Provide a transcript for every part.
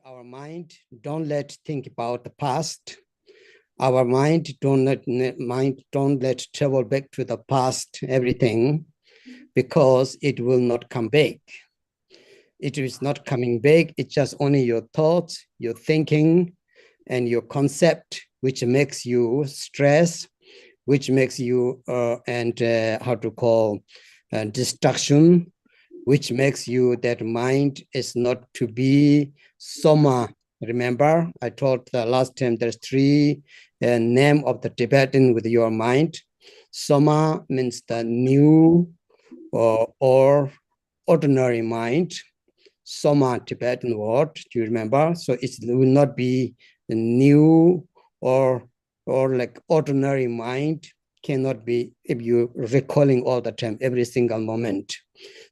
Our mind don't let think about the past. Our mind don't let travel back to the past, everything, because it will not come back. It is not coming back. It's just only your thoughts, your thinking, and your concept, which makes you stress, which makes you distraction, which makes you that mind is not to be soma. Remember, I told the last time there's three name of the Tibetan with your mind. Soma means the new or ordinary mind. Soma, Tibetan word, do you remember? So it will not be the new or like ordinary mind, cannot be if you recalling all the time, every single moment.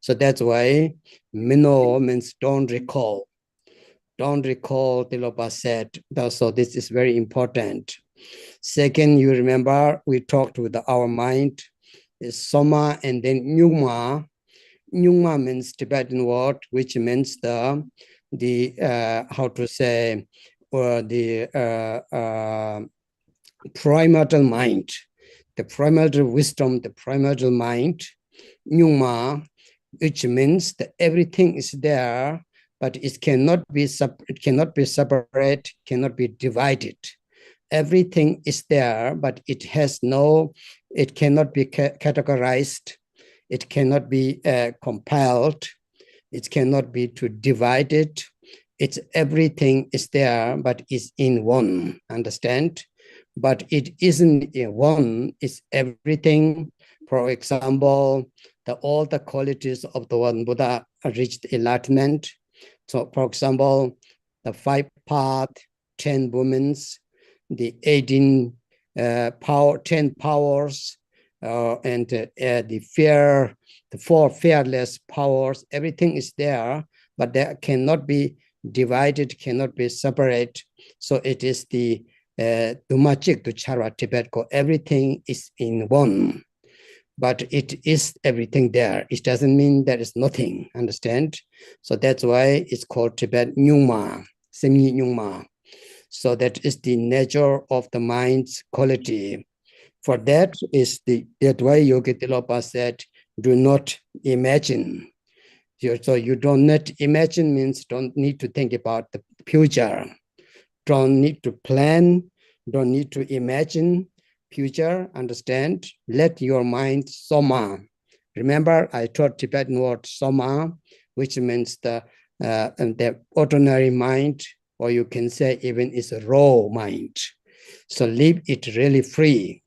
So that's why Mino means don't recall. Don't recall, Tilopa said. So this is very important. Second, you remember we talked with our mind is Soma and then Nyuma. Nyuma means Tibetan word, which means the primordial mind, the primordial wisdom, the primordial mind. Nyuma, which means that everything is there, but it cannot be separate, cannot be divided. Everything is there, but it cannot be categorized. It cannot be compiled. It cannot be divided. It's everything is there, but it's in one, understand? But it isn't in one, it's everything. For example, all the qualities of the one Buddha reached enlightenment. So, for example, the 5 paths, 10 women, the 10 powers, and the 4 fearless powers, everything is there, but they cannot be divided, cannot be separate. So it is the Dumachik Duchara Tibet, everything is in one. But it is everything there. It doesn't mean there is nothing, understand? So that's why it's called Tibet Nyuma, Semyi Nyuma. So that is the nature of the mind's quality. For that is that why Yogi Tilopa said, do not imagine. So you don't need imagine means don't need to think about the future. Don't need to plan, don't need to imagine future, understand? Let your mind soma. Remember, I taught Tibetan word soma, which means the ordinary mind, or you can say even it's a raw mind. So leave it really free.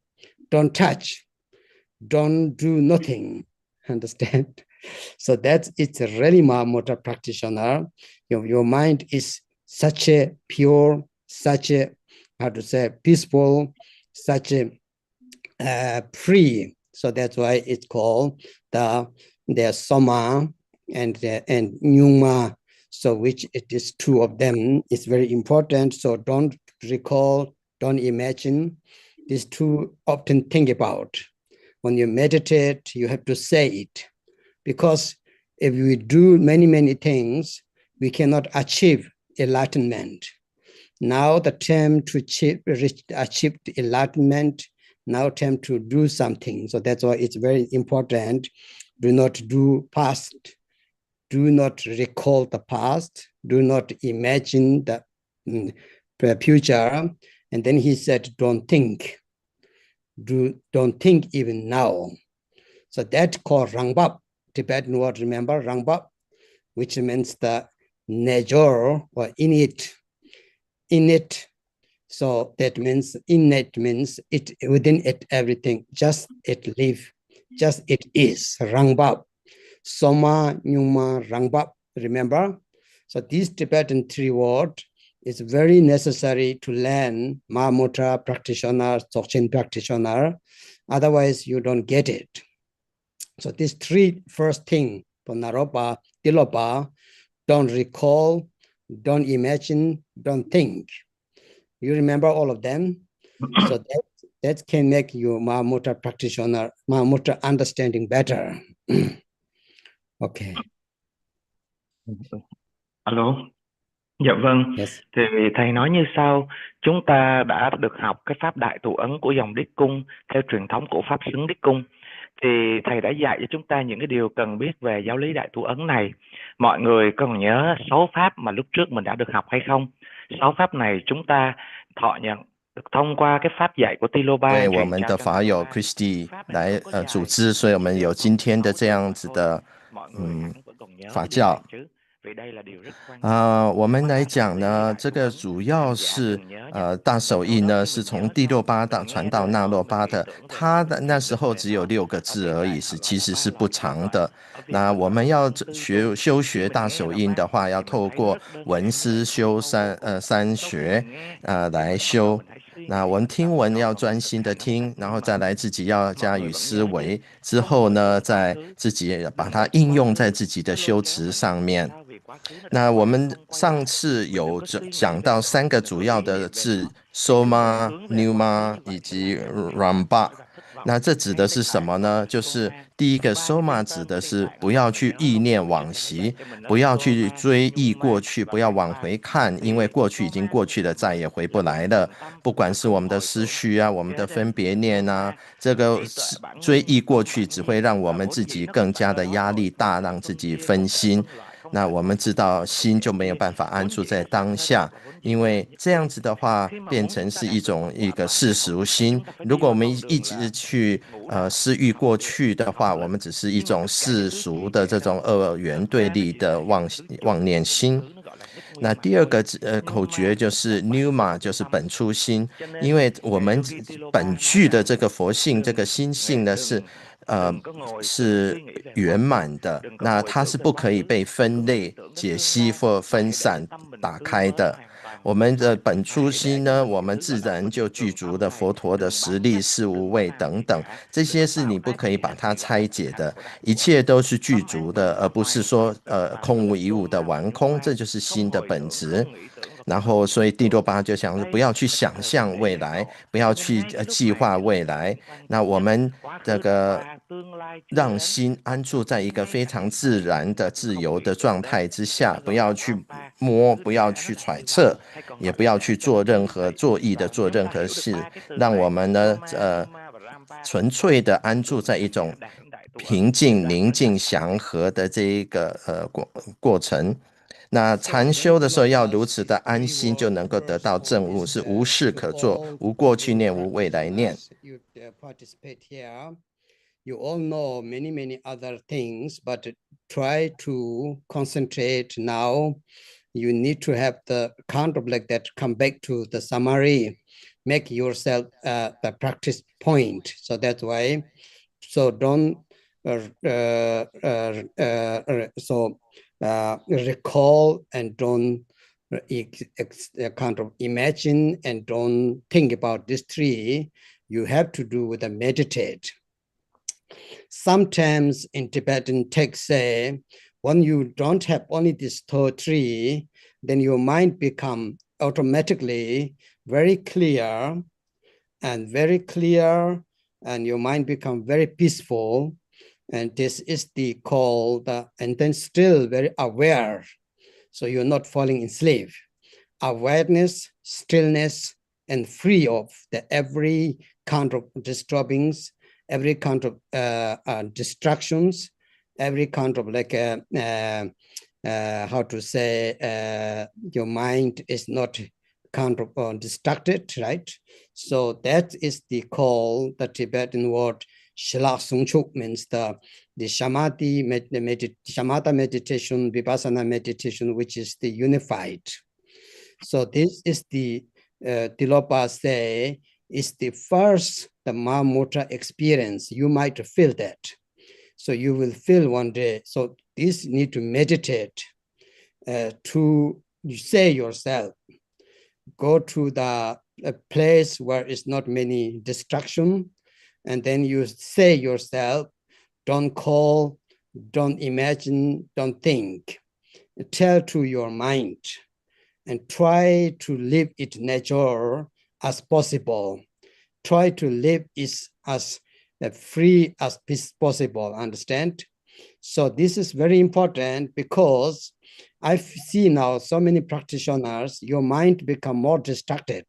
Don't touch. Don't do nothing. Understand? So it's a really Mahamudra practitioner. Your mind is such a pure, such a, peaceful, such a free. So that's why it's called the Soma and Nyuma. So which it is 2 of them. It's very important. So don't recall, don't imagine. These 2 often think about. When you meditate, you have to say it. Because if we do many things, we cannot achieve enlightenment. Now the time to achieve enlightenment, now time to do something. So that's why it's very important. Do not do past. Do not recall the past. Do not imagine the future. And then he said, don't think. Don't think even now. So that's called Rangbap. Tibetan word, remember, Rangbap, which means the nature or innate. So that means innate means it within it everything, just it live, just it is. Rangbap. Soma, Nyuma, Rangbap, remember? So these Tibetan 3 words is very necessary to learn Mahamudra practitioner, Dzogchen practitioner. Otherwise, you don't get it. So these 3 first things for Naropa, Tilopa, don't recall, don't imagine, don't think. You remember all of them? So that can make you Mahamudra practitioner, Mahamudra understanding better. Okay. Hello. Dạ vâng, Yes. thì thầy nói như sau, chúng ta đã được học cái pháp đại thủ ấn của dòng Đích Cung theo truyền thống của pháp xứng Đích Cung. Thì thầy đã dạy cho chúng ta những cái điều cần biết về giáo lý đại thủ ấn này. Mọi người còn nhớ 6 pháp mà lúc trước mình đã được học hay không? 6 pháp này chúng ta thọ nhận được thông qua cái pháp dạy của Tilopa 为我 truyền 们 trao 的 cho 法友 Tilopa. Christy Pháp này 来 không có 组 dài, 织，所以我们 chỉ 有 đơn 今 thuần 天的 6 这 câu 样 mà 子 thôi. 的 Mọi người hẳn vẫn còn nhớ 法 cái điều 教 này chứ? Vì đây là điều rất quan trọng. 我们来讲呢，这个主要是大手印呢是从第六巴到传到那洛巴的，它的那时候只有6个字而已，其实是不长的。那我们要修学大手印的话，要透过闻思修三学来修。那我们听闻要专心的听，然后再来自己要加以思维，之后呢，再自己把它应用在自己的修持上面。那我们上次有讲到3个主要的字 Soma、Numa 以及 Ramba。那这指的是什么呢？就是第一个 Soma 指的是不要去意念往昔，不要去追忆过去，不要往回看，因为过去已经过去了，再也回不来了。不管是我们的思绪啊，我们的分别念啊，这个追忆过去只会让我们自己更加的压力大，让自己分心。那我们知道心就没有办法安住在当下，因为这样子的话变成是一个世俗心。如果我们一直去思欲过去的话，我们只是一种世俗的这种二元对立的妄念心。那第二个口诀就是 Numa， 就是本初心，因为我们本具的这个佛性，这个心性呢是圆满的，那它是不可以被分类、解析或分散、打开的。我们的本初心呢，我们自然就具足的佛陀的实力、事无畏等等，这些是你不可以把它拆解的，一切都是具足的，而不是说空无一物的完空，这就是心的本质。然后，所以第六巴就想说，不要去想象未来，不要去计划未来。那我们这个让心安住在一个非常自然的、自由的状态之下，不要去摸，不要去揣测，也不要去做任何做任何事，让我们呢纯粹的安住在一种平静、宁静、祥和的这一个过程。那禅修的时候要如此的安心，就能够得到证悟，是无事可做，无过去念，无未来念。You all know many other things, but try to concentrate now. You need to have the count of like that, come back to the summary, make yourself the practice point. So that's why, so don't recall and don't kind of imagine and don't think about these 3. You have to do with the meditate. Sometimes in Tibetan texts say, when you don't have only these 3, then your mind become automatically very clear, and your mind become very peaceful. And this is the called, and then still very aware. So you're not falling in sleep. Awareness, stillness, and free of every kind of disturbance, every kind of distractions, every kind of like how to say, your mind is not kind of distracted, right? So that is the call, the Tibetan word Shila Sungchuk, means the Samadhi, Shamatha meditation, Vipassana meditation, which is the unified. So this is the Tilopa say, is the first, the Mahamudra experience. You might feel that. So you will feel one day. So this need to meditate to say yourself, go to the place where it's not many distraction, and then you say yourself, don't call, don't imagine, don't think. Tell to your mind and try to live it natural as possible. Try to live it as free as possible, understand? So this is very important, because I see now so many practitioners, your mind become more distracted.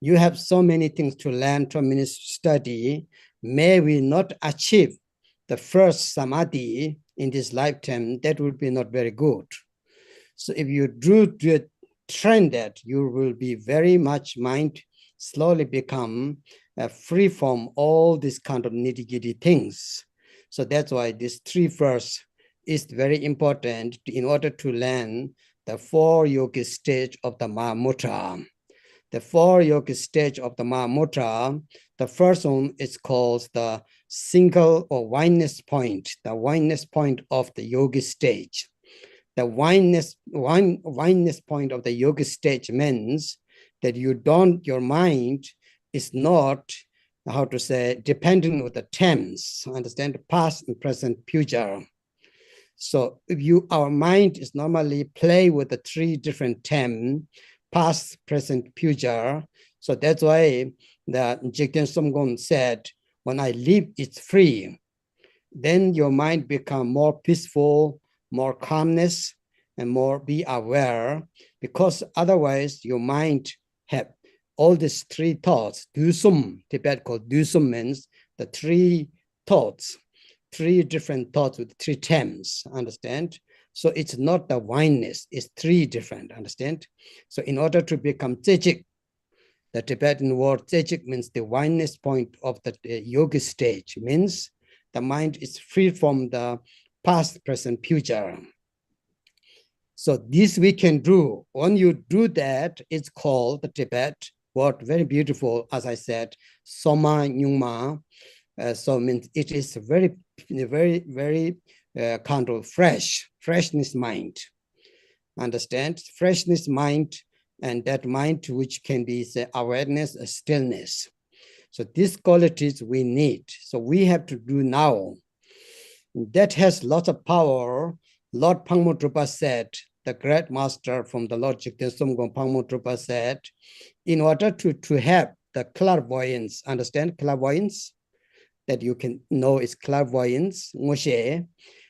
You have so many things to learn, so many study. May we not achieve the first samadhi in this lifetime, that would be not very good. So if you do train that, you will be very much mind slowly become free from all these kind of nitty-gritty things. So that's why this 3 verse is very important in order to learn the 4 yogic stage of the Mahamudra. The 4 yogic stage of the Mahamudra, the first one is called the single or oneness point, the oneness point of the yogic stage. The oneness point of the yogic stage means that your mind is not, how to say, dependent on the terms, understand, past and present, future. So if our mind is normally play with the 3 different terms, past, present, future. So that's why the Jigten Somgon said, when I live, it's free. Then your mind become more peaceful, more calmness, and more be aware, because otherwise your mind have all these 3 thoughts. Dusum, Tibet called Dusum means the 3 thoughts, 3 different thoughts with 3 terms, understand? So it's not the oneness, it's 3 different, understand? So in order to become yogic, the Tibetan word yogic means the oneness point of the yogic stage, means the mind is free from the past, present, future. So this we can do. When you do that, it's called the Tibet word, very beautiful, as I said, Soma Nyungma. So means it is very, very kind of freshness mind. Understand? Freshness mind, and that mind which can be the awareness, stillness. So these qualities we need. So we have to do now. That has lots of power. Lord Pangmo said, the great master from the Lord Jigten Somgon Pangmo said, in order to have the clairvoyance, understand clairvoyance? That you can know is clairvoyance, Moshe.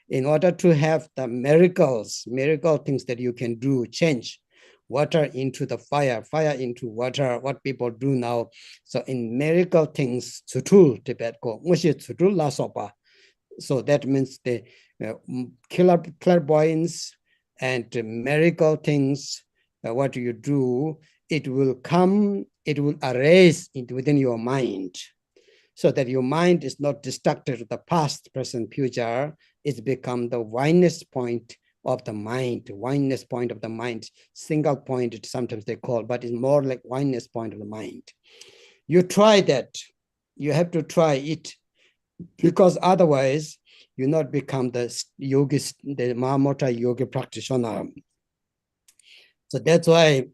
In order to have the miracle things that you can do, change water into the fire, fire into water, what people do now. So in miracle things, Tsutul, Tibet go, Moshe Tsutul la sopa. So that means the clairvoyance and miracle things, what you do, it will come, it will arise within your mind, so that your mind is not distracted to the past, present, future. It's become the oneness point of the mind, oneness point of the mind, single point, sometimes they call, but it's more like oneness point of the mind. You try that, you have to try it, because otherwise you not become the yogis, the Mahamudra yogi practitioner. So that's why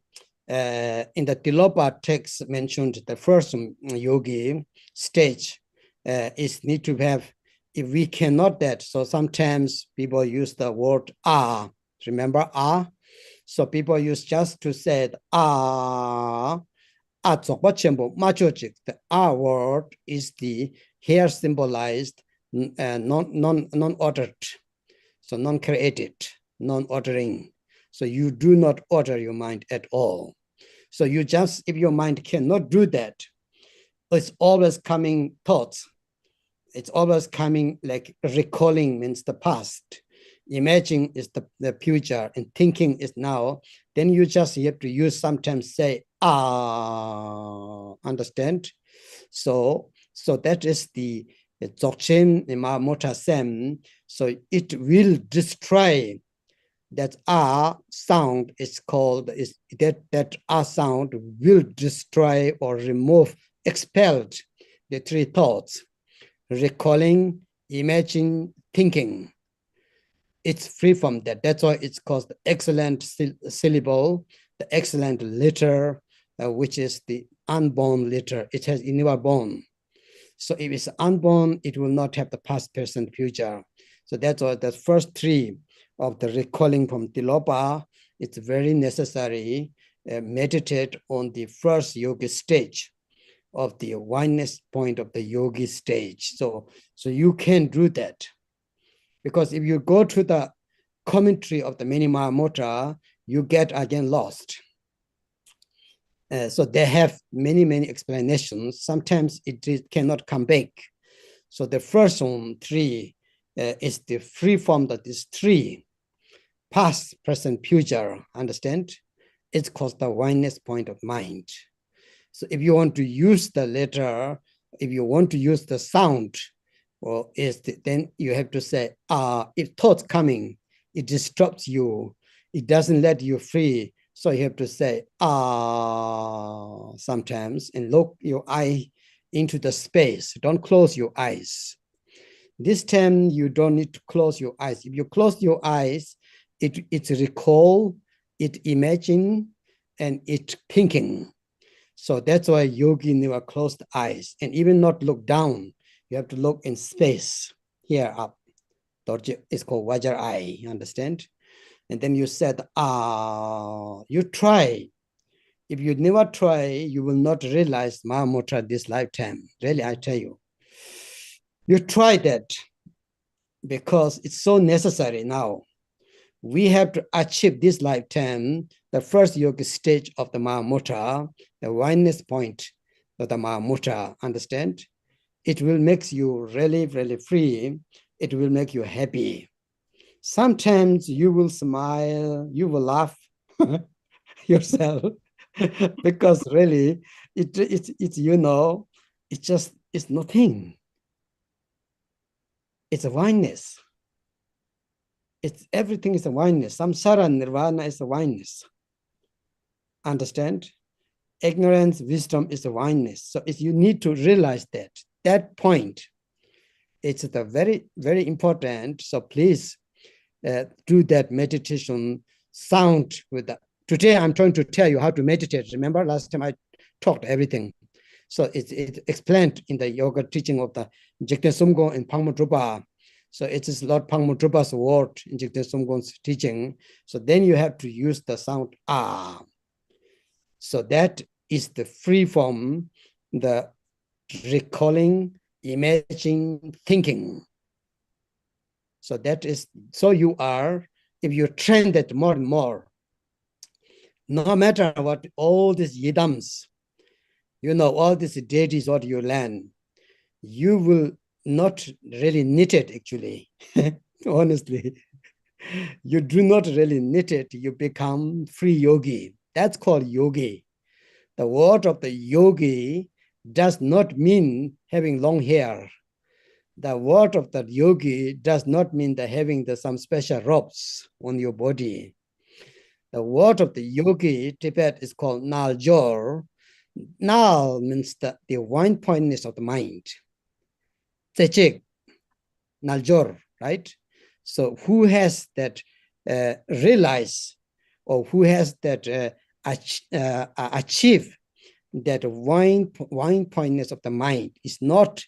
in the Tilopa text mentioned the first yogi stage is need to have, if we cannot that, so sometimes people use the word remember so people use just to say the word is the here symbolized non-ordered, so non-created, non-ordering. So you do not order your mind at all. So you just, if your mind cannot do that, it's always coming thoughts. It's always coming like recalling means the past. Imagine is the future, and thinking is now. Then you just have to use sometimes say, understand? So that is the Dzogchen Mahamudra Sem. So it will destroy that sound is called, is that sound will destroy or remove, expelled the 3 thoughts, recalling, imagine, thinking. It's free from that. That's why it's called the excellent syllable, the excellent letter, which is the unborn letter. It has never born. So if it's unborn, it will not have the past, present, future. So that's why the first 3 of the recalling from Tilopa, it's very necessary. Meditate on the first yogi stage of the oneness point of the yogi stage. So you can do that. Because if you go to the commentary of the many Mahamudra, you get again lost. So they have many explanations. Sometimes it cannot come back. So the first one, three, is the free form that is three. Past, present, future, understand? It's called the oneness point of mind. So if you want to use the letter, if you want to use the sound, well, then you have to say, if thoughts coming, it disrupts you. It doesn't let you free. So you have to say, sometimes, and look your eye into the space. Don't close your eyes. This time, you don't need to close your eyes. If you close your eyes, it's recall, it imagine, and it thinking. So that's why yogi never close the eyes and even not look down. You have to look in space, here up. It's called Vajra eye, understand? And then you said, you try. If you never try, you will not realize Mahamudra this lifetime. Really, I tell you. You try that because it's so necessary now. We have to achieve this lifetime, the first yoga stage of the Mahamudra, the oneness point of the Mahamudra, understand? It will make you really free. It will make you happy. Sometimes you will smile, you will laugh yourself because really it's you know, it's nothing. It's a oneness. It's everything is a oneness. Samsara nirvana is a oneness. Understand? Ignorance, wisdom is a oneness. So you need to realize that point. It's the very important. So please do that meditation sound with that. Today I'm trying to tell you how to meditate. Remember last time I talked everything. So it's explained in the yoga teaching of the Jigten Sumgong and Pangmo Drupa. So it is Lord Pangmo Drupa's word in Jigten Sumgong's teaching. So then you have to use the sound So that is the free form, the recalling, imagining, thinking. So that is, so you are, if you train that more and more, no matter what, all these yidams, you know, all these deities, what you learn, you will not really need it actually, honestly. You do not really need it, you become free yogi. That's called yogi. The word of the yogi does not mean having long hair. The word of the yogi does not mean that having some special robes on your body. The word of the yogi, Tibet, is called Naljor. Nal means the one pointness of the mind. Tsechik, Naljor, right? So who has that realize, or who has that achieve that one pointness of the mind is not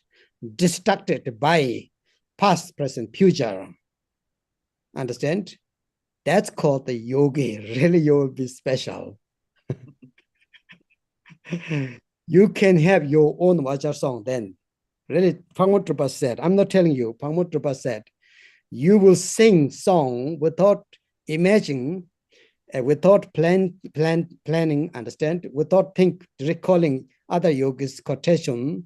distracted by past, present, future. Understand? That's called the yogi. Really, you will be special. You can have your own Vajra song then. Really, Pangmo Drupa said, I'm not telling you, Pangmo Drupa said, you will sing song without imagining, without planning, understand? Without recalling other yogis' quotation,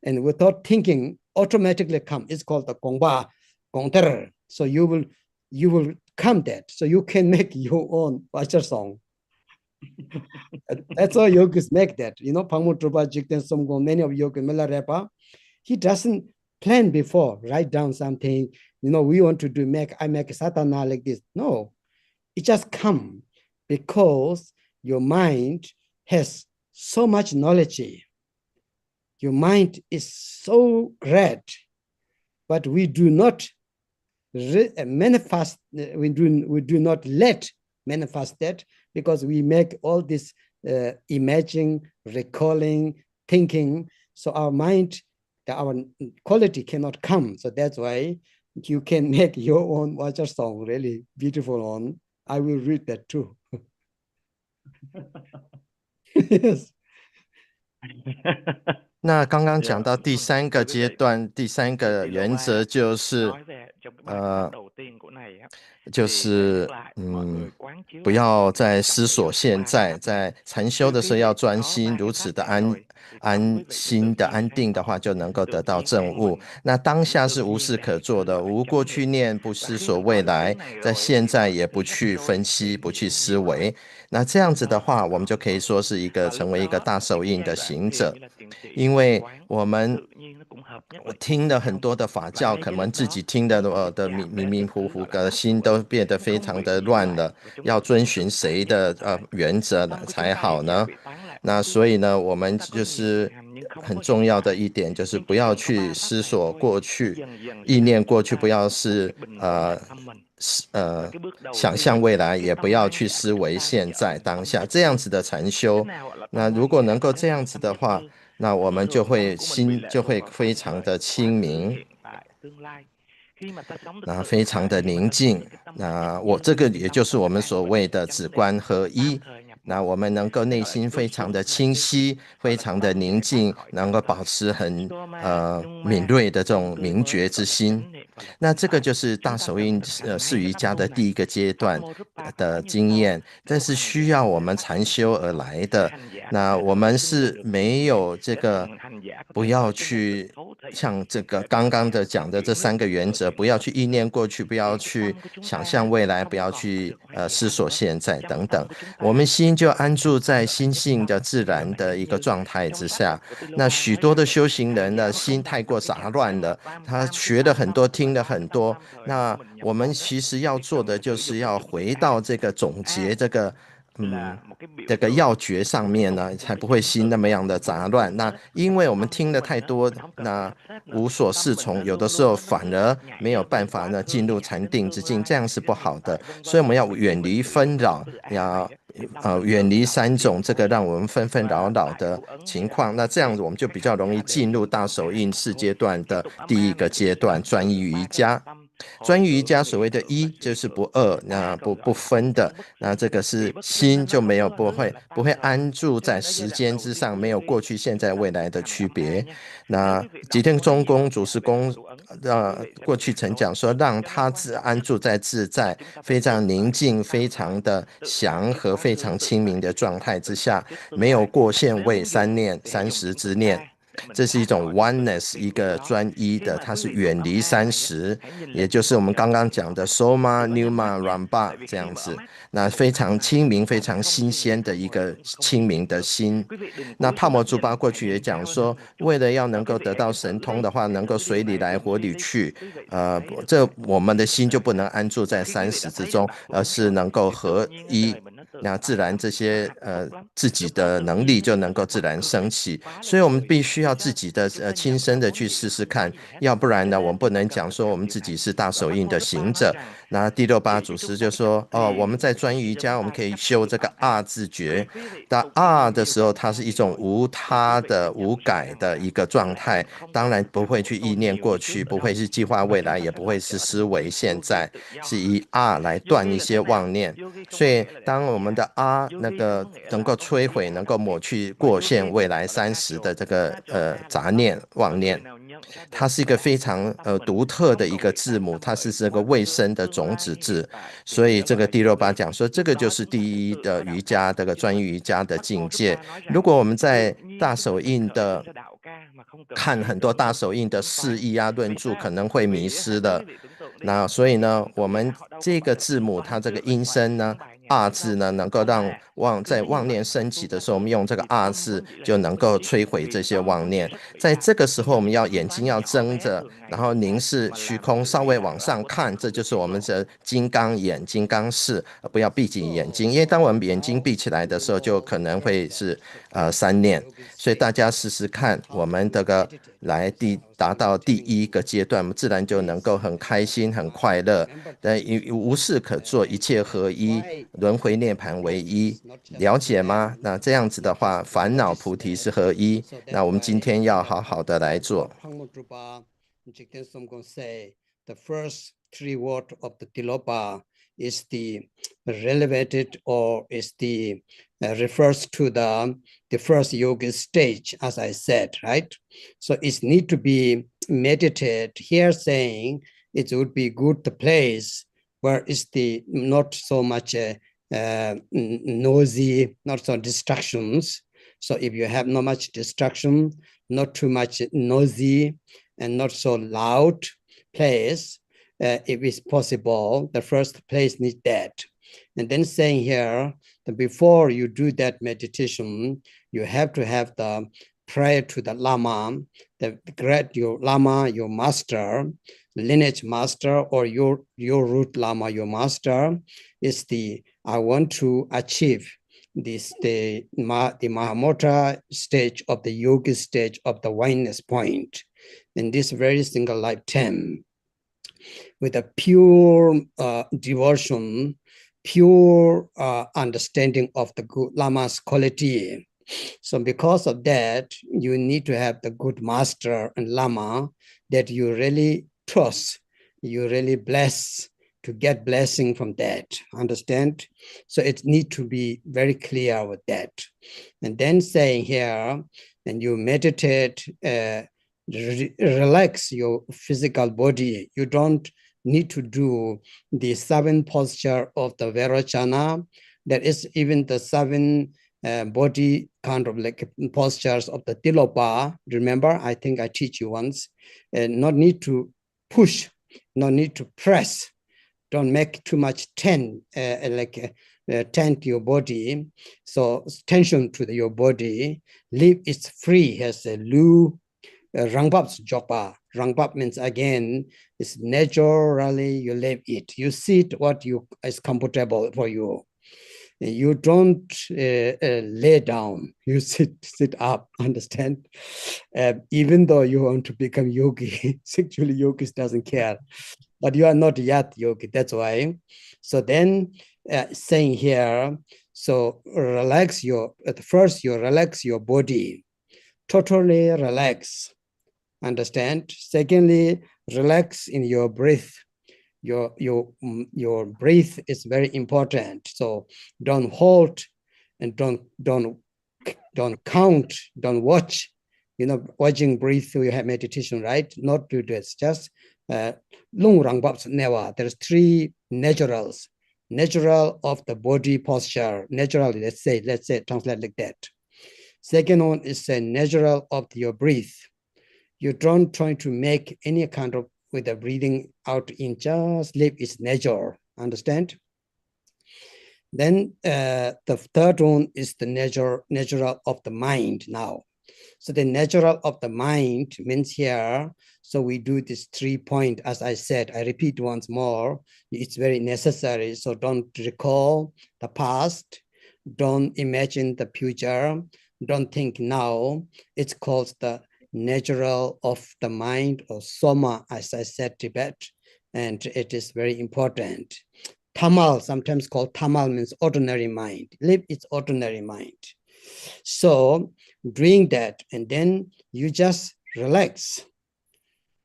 and without thinking, automatically come. It's called the Gongba, Gongter. So you will come that. So you can make your own Vajra song. That's how yogis make that. You know, Pangmo Drupa, Jigten Sumgong, many of yogis, Milarepa, he doesn't plan before, write down something. You know, we want to do, I make a satana like this. No, it just come because your mind has so much knowledge. Your mind is so great, but we do not manifest, we do not let manifest that because we make all this imagining, recalling, thinking. So our mind, our quality cannot come. So that's why you can make your own Vajra song, really beautiful one. I will read that too. Yes. 那刚刚讲到第三个阶段，第三个原则就是 nói về trong cái bài pháp đầu tiên của này á, 就是不要在思索现在，在禅修的时候要专心，如此的安心的安定的话，就能够得到证悟。那当下是无事可做的，无过去念，不思索未来，在现在也不去分析，不去思维。那这样子的话，我们就可以说是成为一个大手印的行者。因为我们听了很多的法教，可能自己听的迷迷糊糊的心都变得非常的乱了，要遵循谁的原则才好呢？那所以呢，我们就是很重要的一点，就是不要去思索过去，意念过去，不要是想象未来，也不要去思维现在当下这样子的禅修。那如果能够这样子的话，那我们心就会非常的清明，那非常的宁静。那这个也就是我们所谓的止观合一。那我们能够内心非常的清晰，非常的宁静，能够保持很敏锐的这种明觉之心。那这个就是大手印四瑜伽的第一个阶段的经验，这是需要我们禅修而来的。那我们是没有这个，不要去像这个刚刚的讲的这3个原则，不要去意念过去，不要去想象未来，不要去思索现在等等。我们心就安住在心性的自然的一个状态之下。那许多的修行人呢，心太过杂乱了，他学了很多，听了很多。那我们其实要做的就是要回到这个总结这个要诀上面呢，才不会心那么样的杂乱。那因为我们听了太多，那无所适从，有的时候反而没有办法呢进入禅定之境，这样是不好的。所以我们要远离纷扰，要远离3种这个让我们纷纷扰扰的情况。那这样子我们就比较容易进入大手印4阶段的第一个阶段专一瑜伽。专一瑜伽所谓的一就是不二，那不分的，那这个是心就不会安住在时间之上，没有过去、现在、未来的区别。那吉天中公祖师公过去曾讲说，让他安住在自在、非常宁静、非常的祥和、非常清明的状态之下，没有过现位三念、30之念。这是一种 oneness， 一个专一的，它是远离30，也就是我们刚刚讲的 soma numa ramba 这样子。那非常清明、非常新鲜的一个清明的心。那帕摩祖巴过去也讲说，为了要能够得到神通的话，能够水里来火里去，我们的心就不能安住在30之中，而是能够合一。那自然这些自己的能力就能够自然升起，所以我们必须要自己的亲身的去试试看，要不然呢，我们不能讲说我们自己是大手印的行者。那第68祖师就说，我们在专瑜伽，我们可以修这个自觉。当的时候，它是一种无他的、无改的一个状态，当然不会去意念过去，不会是计划未来，也不会是思维现在，是以来断一些妄念。所以当我们的那个能够摧毁、能够抹去过现未来30的这个杂念、妄念，它是一个非常独特的一个字母，它是这个未生的种子字。所以这个第68讲说，这个就是第一的瑜伽，这个专一瑜伽的境界。如果我们在大手印的看很多大手印的释义论著，可能会迷失的。那所以呢，我们这个字母它这个音声呢，字呢，能够让在妄念升起的时候，我们用这个字就能够摧毁这些妄念。在这个时候，我们眼睛要睁着，然后凝视虚空，稍微往上看，这就是我们的金刚眼、金刚视，不要闭紧眼睛，因为当我们眼睛闭起来的时候，就可能会是3念。所以大家试试看，我们这个达到第一个阶段，我们自然就能够很开心、很快乐，无事可做，一切合一，轮回涅槃为一，了解吗？那这样子的话，烦恼菩提是合一。那我们今天要好好的来做。The first 3 words of the Tilopa is the relevated or is the refers to the first yoga stage, as I said, right? So it need to be meditated. Here saying it would be good the place where is the not so much noisy, not so distractions. So if you have not much distraction, not too much noisy, and not so loud place, if it's possible, the first place needs that. And then saying here that before you do that meditation, you have to have the prayer to the Lama, the great your Lama, your master, lineage master, or your root Lama, your master, is the I want to achieve this the Mahamudra stage of the yogi stage of the oneness point in this very single lifetime, with a pure devotion, pure understanding of the good Lama's quality. So because of that, you need to have the good master and Lama that you really trust, you really bless, to get blessing from that, understand? So it needs to be very clear with that. And then saying here, and you meditate, relax your physical body. You don't need to do the 7 posture of the Vairocana. That is even the 7 body kind of like postures of the Tilopa. Remember, I think I teach you once. Not need to push, no need to press. Don't make too much tent to your body. So tension to your body. Leave it free as a lu rangbap's jokpa. Rangbap means again, it's naturally you leave it. You sit what you is comfortable for you. You don't lay down, you sit up, understand? Even though you want to become yogi, actually yogis doesn't care, but you are not yet yogi, that's why. So then saying here, so relax first you relax your body, totally relax, understand? Secondly, relax in your breath. Your breath is very important. So don't hold and don't count, don't watch. You know, watching breath, you have meditation, right? Not do this, just lung rangbap never. There's 3 naturals. Natural of the body posture, natural, let's say, translate like that. Second one is a natural of your breath. You don't try to make any kind of with the breathing out in, just leave its nature, understand? Then the third one is the natural of the mind now. So the natural of the mind means here, so we do this 3 point, as I said, I repeat once more, it's very necessary. So don't recall the past, don't imagine the future, don't think now. It's called the natural of the mind, or soma, as I said, Tibet, and it is very important. Tamal, sometimes called tamal, means ordinary mind. Live its ordinary mind. So doing that, and then you just relax,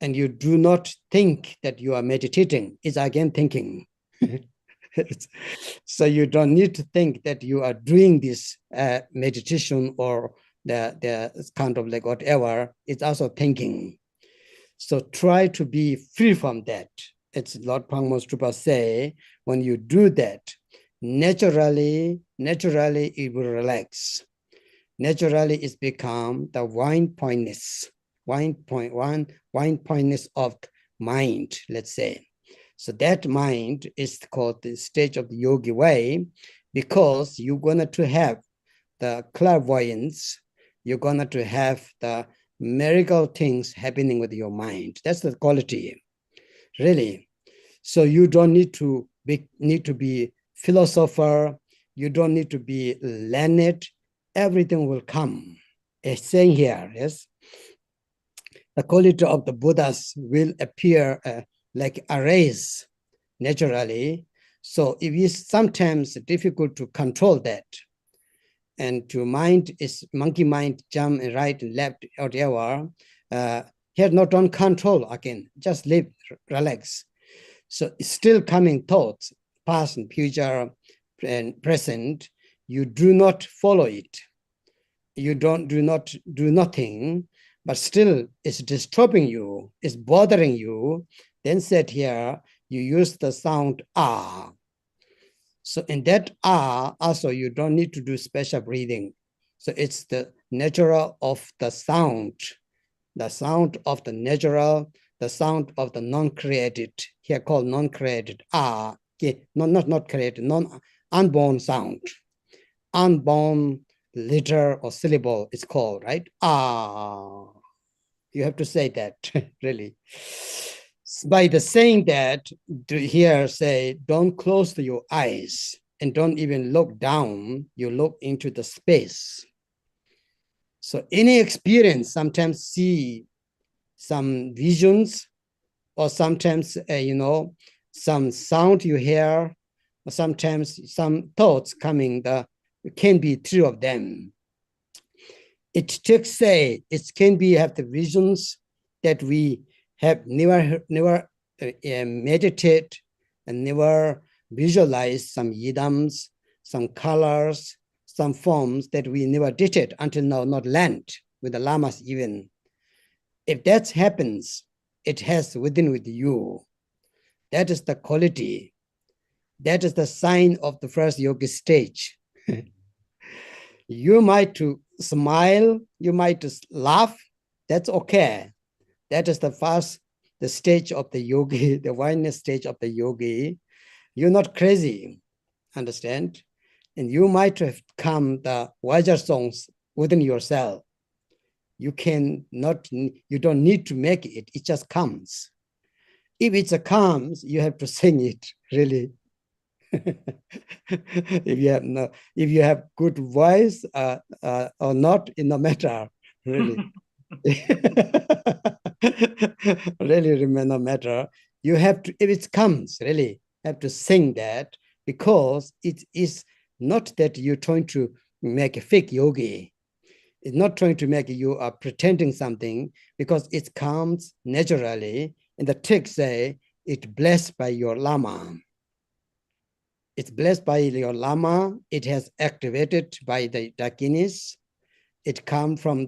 and you do not think that you are meditating. It's again thinking. So you don't need to think that you are doing this meditation or the kind of like whatever. It's also thinking. So try to be free from that. It's Lord Pangmos Trupa say, when you do that, naturally it will relax. Naturally it's become the wine pointness of mind, let's say. So that mind is called the stage of the yogi way, because you're going to have the clairvoyance, you're going to have the miracle things happening with your mind. That's the quality, really. So you don't need to be philosopher, you don't need to be learned, everything will come. It's saying here, yes, the quality of the Buddhas will appear like arrays naturally. So it is sometimes difficult to control that. And to mind is monkey mind, jump right and left, whatever. Here, not on control again, just live, relax. So it's still coming thoughts, past and future and present. You do not follow it. You do not do nothing, but still it's disturbing you, it's bothering you. Then said here, you use the sound ah. So in that ah, also you don't need to do special breathing. So it's the natural of the sound of the natural, the sound of the non-created, here called non-created, ah, not created, unborn sound, unborn letter or syllable it's called, right? Ah, you have to say that, really. By the saying that, here say, don't close your eyes and don't even look down, you look into the space. So any experience, sometimes see some visions, or sometimes, some sound you hear, or sometimes some thoughts coming, can be true of them. It takes, say, it can be have the visions that we have never meditate and never visualize some yidams, some colors, some forms that we never did it until now, not learned with the lamas even. If that happens, it has within with you. That is the quality. That is the sign of the first yogic stage. You might to smile, you might to laugh, that's okay. That is the stage of the yogi, the oneness stage of the yogi. You're not crazy, understand? And you might have come the wiser songs within yourself. You don't need to make it, it just comes. If it comes, you have to sing it, really. If you have good voice or not, it no matter, really. Really, no matter. You have to, if it comes, really, have to sing that, because it is not that you're trying to make a fake yogi. It's not trying to make you are pretending something, because it comes naturally. And the text say, it's blessed by your lama. It's blessed by your lama. It has activated by the dakinis. It comes from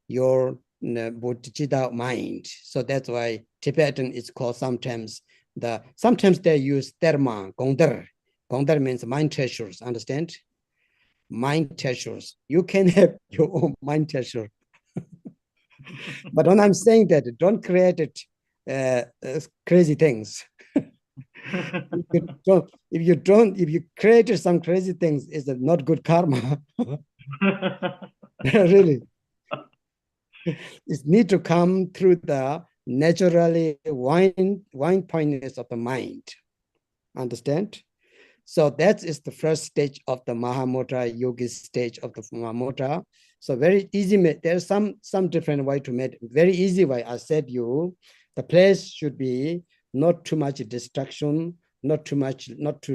your bodhicitta mind. So that's why Tibetan is called sometimes they use terma, gongder. Gongder means mind treasures, understand? Mind treasures. You can have your own mind treasure. But when I'm saying that, don't create crazy things. If you created some crazy things, it's not good karma. Really. It need to come through the naturally wine pointness of the mind. Understand? So that is the first stage of the Mahamudra, yogi stage of the Mahamudra. So very easy, there's some different way to make, very easy way. I said the place should be not too much distraction, not too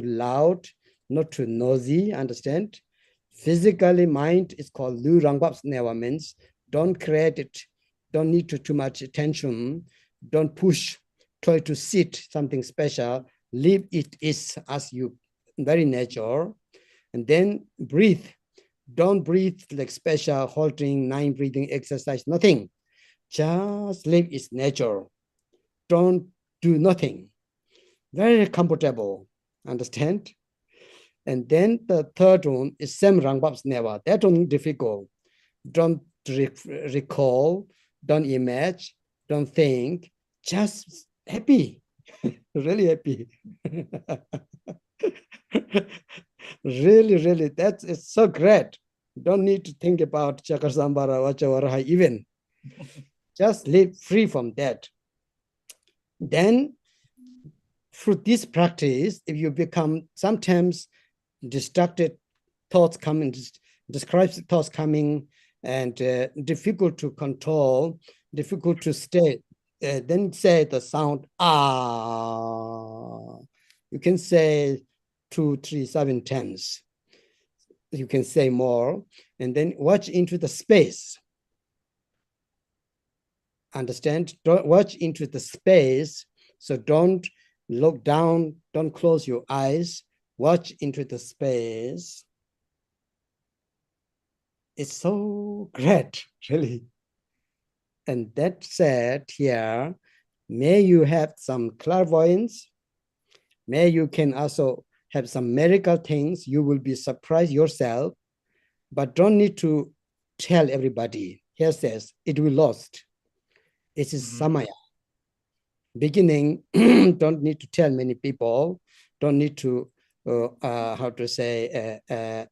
loud, not too noisy, understand? Physically, mind is called Lu Rangbap Newa, means don't create it, don't need too much attention, don't push, try to sit something special, leave it is as you, very nature. And then breathe. Don't breathe like special halting, 9 breathing exercise, nothing. Just live its nature. Don't do nothing. Very comfortable, understand? And then the third one is Sem Rangbap Neva. That one difficult. Don't recall, don't imagine, don't think, just happy, really happy. Really, it's so great. Don't need to think about Chakasambara, Vachavaraha even. Just live free from that. Then through this practice, if you become sometimes distracted, thoughts coming, describes thoughts coming, and difficult to control, difficult to stay, then say the sound ah. You can say 2, 3, 7 times. You can say more, and then watch into the space. Understand? Don't watch into the space. So don't look down, don't close your eyes, watch into the space. It's so great, really. And that said here, may you have some clairvoyance, May you can also have some miracle things. You will be surprised yourself, but don't need to tell everybody. Here says it will lost. It is samaya. Beginning, don't need to tell many people. Don't need to how to say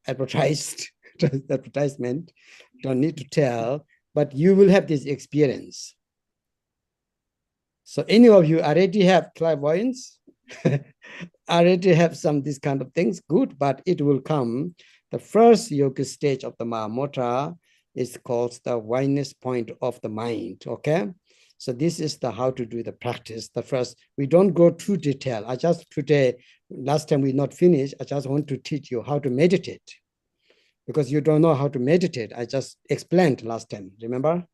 advertisement. Don't need to tell, but you will have this experience. So any of you already have clairvoyance, already have some this kind of things, good, but it will come. The first yoga stage of the Mahamudra is called the oneness point of the mind, okay? So this is the how to do the practice. The first, we don't go too detail. I just today, last time we not finished, I just want to teach you how to meditate. Because you don't know how to meditate. I just explained last time, remember?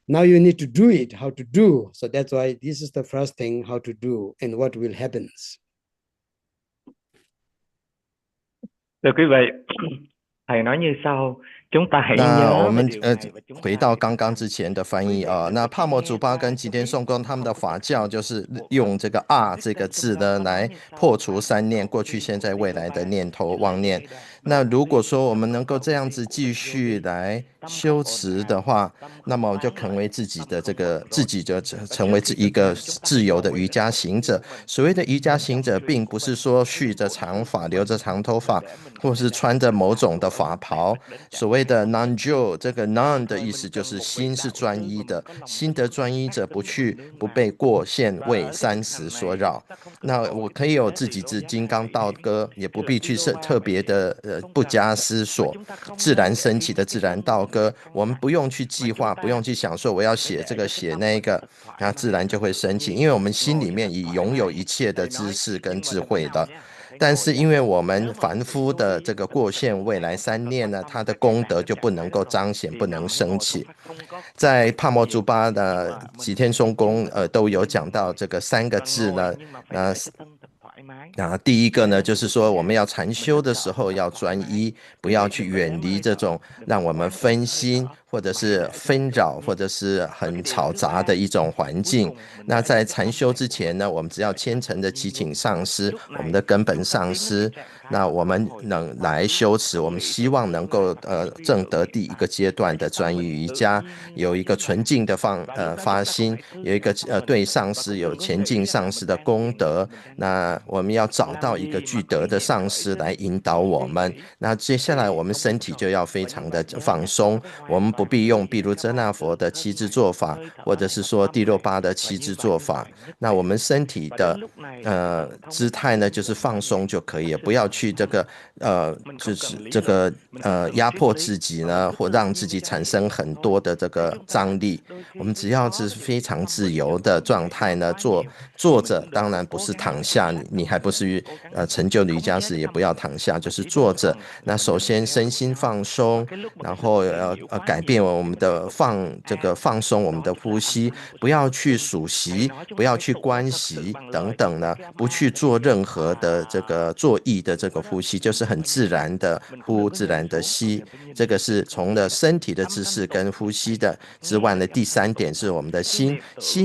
Now you need to do it, how to do. So that's why this is the first thing, how to do and what will happen. Thưa quý vị, thầy nói như sau, chúng ta hãy 那我 nhớ về 们 điều này và chúng 回 ta 到刚刚之前的翻译啊，那帕摩祖巴跟吉田颂公他们的法教就是用这个这个字呢来破除三念，过去、现在、未来的念头妄念。那如果说我们能够这样子继续来修持的话，那么我们就成为自己的成为一个自由的瑜伽行者。所谓的瑜伽行者，并不是说蓄着长发、留着长头发，或是穿着某种的法袍。所谓的 non-jo， 这个 non 的意思就是心是专一的，心得专一者不被过现位30所扰。那我可以有自己之金刚道歌，也不必去特别的不加思索，自然升起的自然道歌，我们不用去计划，不用去想说我要写这个写那个，那自然就会升起，因为我们心里面已拥有一切的知识跟智慧了。但是因为我们凡夫的这个过现未来三念呢，它的功德就不能够彰显，不能升起。在帕摩祖巴的吉天松公都有讲到这个3个字呢，第一个呢，就是说我们要禅修的时候要专一，不要去远离这种让我们分心或者是纷扰或者是很吵杂的一种环境。那在禅修之前呢，我们只要虔诚的祈请上师，我们的根本上师，那我们能来修持，我们希望能够证得第一个阶段的专一瑜伽，有一个纯净的发心，有一个对上师有前进上师的功德。那我们要找到一个具德的上师来引导我们。那接下来我们身体就要非常的放松，我们不必用比如遮那佛的7支做法，或者是说第6巴的7支做法。那我们身体的姿态呢，就是放松就可以了，不要去这个就是这个压迫自己呢，或让自己产生很多的这个张力。我们只要是非常自由的状态呢，坐着，当然不是躺下，你还不是成就的瑜伽师，也不要躺下，就是坐着。那首先身心放松，然后改变我们的放松我们的呼吸，不要去数息，不要去观息等等呢，不去做任何的这个作意的这个呼吸，就是很自然的呼，自然的吸。这个是从了身体的姿势跟呼吸的之外呢，第3点是我们的心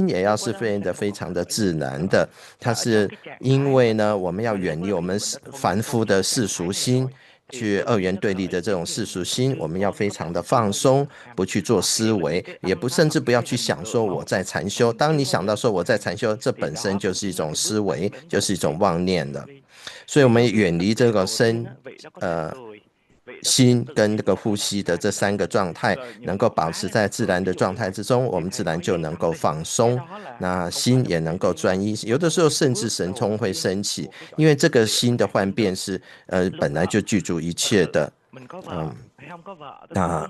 也要是非常的自然的。它是因为呢，我们要远离我们凡夫的世俗心，去二元对立的这种世俗心，我们要非常的放松，不去做思维，也甚至不要去想说我在禅修。当你想到说我在禅修，这本身就是一种思维，就是一种妄念了。所以我们远离这个心跟这个呼吸的这3个状态能够保持在自然的状态之中，我们自然就能够放松，那心也能够专一。有的时候甚至神通会升起，因为这个心的幻变是本来就具足一切的。那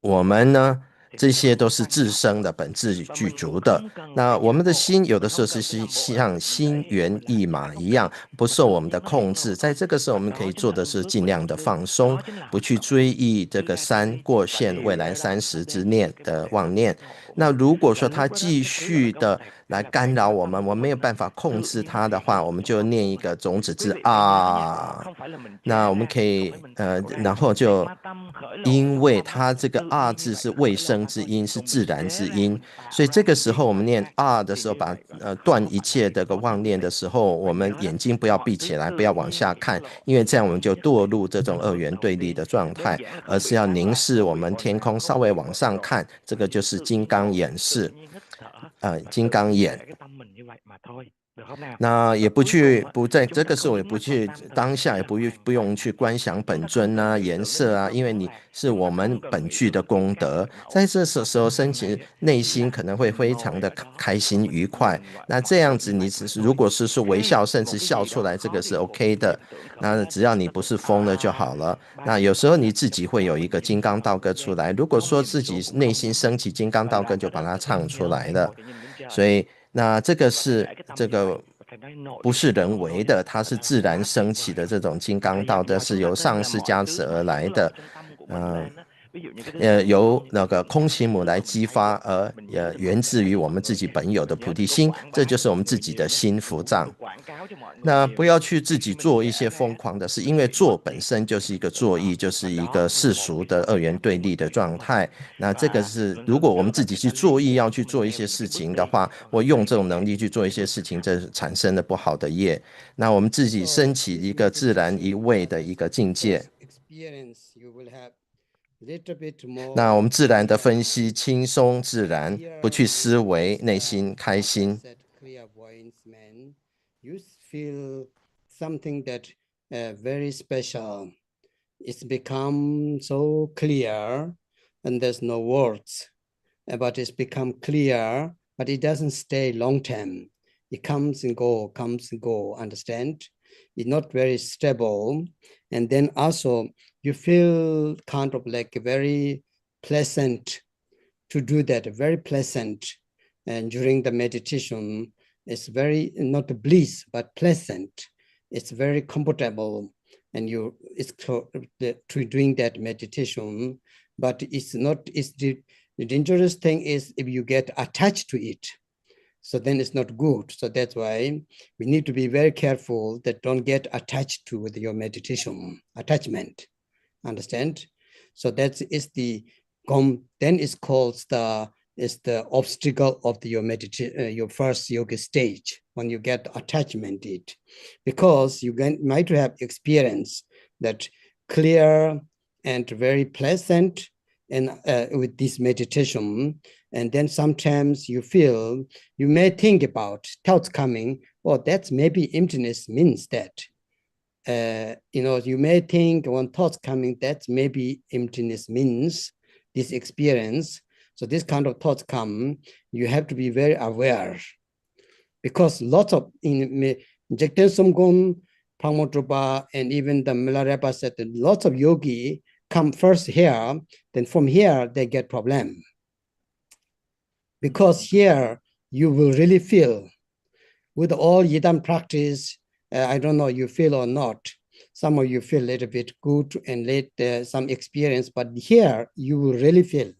我们呢，这些都是自身的本质具足的。那我们的心有的时候是像心猿意马一样，不受我们的控制。在这个时候，我们可以做的是尽量的放松，不去追忆这个过现未来30之念的妄念。那如果说他继续的来干扰我们，我们没有办法控制它的话，我们就念一个种子字啊。那我们可以然后就因为它这个啊字是未生之音，是自然之音，所以这个时候我们念啊的时候，把断一切的个妄念的时候，我们眼睛不要闭起来，不要往下看，因为这样我们就堕入这种二元对立的状态，而是要凝视我们天空，稍微往上看，这个就是金刚眼视，金刚眼。那也不在这个时候也不去当下也不用去观想本尊啊、颜色啊，因为你是我们本具的功德，在这时候升起内心可能会非常的开心愉快。那这样子你如果是微笑，甚至笑出来，这个是 OK 的。那只要你不是疯了就好了。那有时候你自己会有一个金刚道歌出来，如果说自己内心升起金刚道歌，就把它唱出来了。所以那这个是不是人为的，它是自然升起的这种金刚道，这是由上师加持而来的，由那个空行母来激发，而源自于我们自己本有的菩提心，这就是我们自己的心福藏。那不要去自己做一些疯狂的事，因为做本身就是一个作意，就是一个世俗的二元对立的状态。那这个是如果我们自己去作意要去做一些事情的话，或用这种能力去做一些事情，这产生了不好的业。那我们自己升起一个自然一味的一个境界。那我们自然的分析，轻松自然，不去思维，内心开心。You feel something that very special. It's become so clear, and there's no words, but it's become clear, but it doesn't stay long term. It comes and go, understand? It's not very stable. And then also you feel kind of like very pleasant to do that, very pleasant. And during the meditation, it's very, not bliss, but pleasant. It's very comfortable. And it's to doing that meditation, but it's not, the dangerous thing is if you get attached to it. So then it's not good. So that's why we need to be very careful that don't get attached to with your meditation, attachment, understand? So that is then it's called the obstacle of your meditation, your first yoga stage, when you get attachment it, because you might have experience that clear and very pleasant and with this meditation. And then sometimes you may think about thoughts coming, that's maybe emptiness means that. You may think when thoughts coming, that maybe emptiness means this experience. So this kind of thoughts come, you have to be very aware, because lots of in Jekten Somgon, Pangmotropa, and even the Milarepa said that lots of yogi come first here, then from here they get problem. Because here you will really feel, with all Yidam practice, I don't know you feel or not, some of you feel a little bit good and later some experience, but here you will really feel.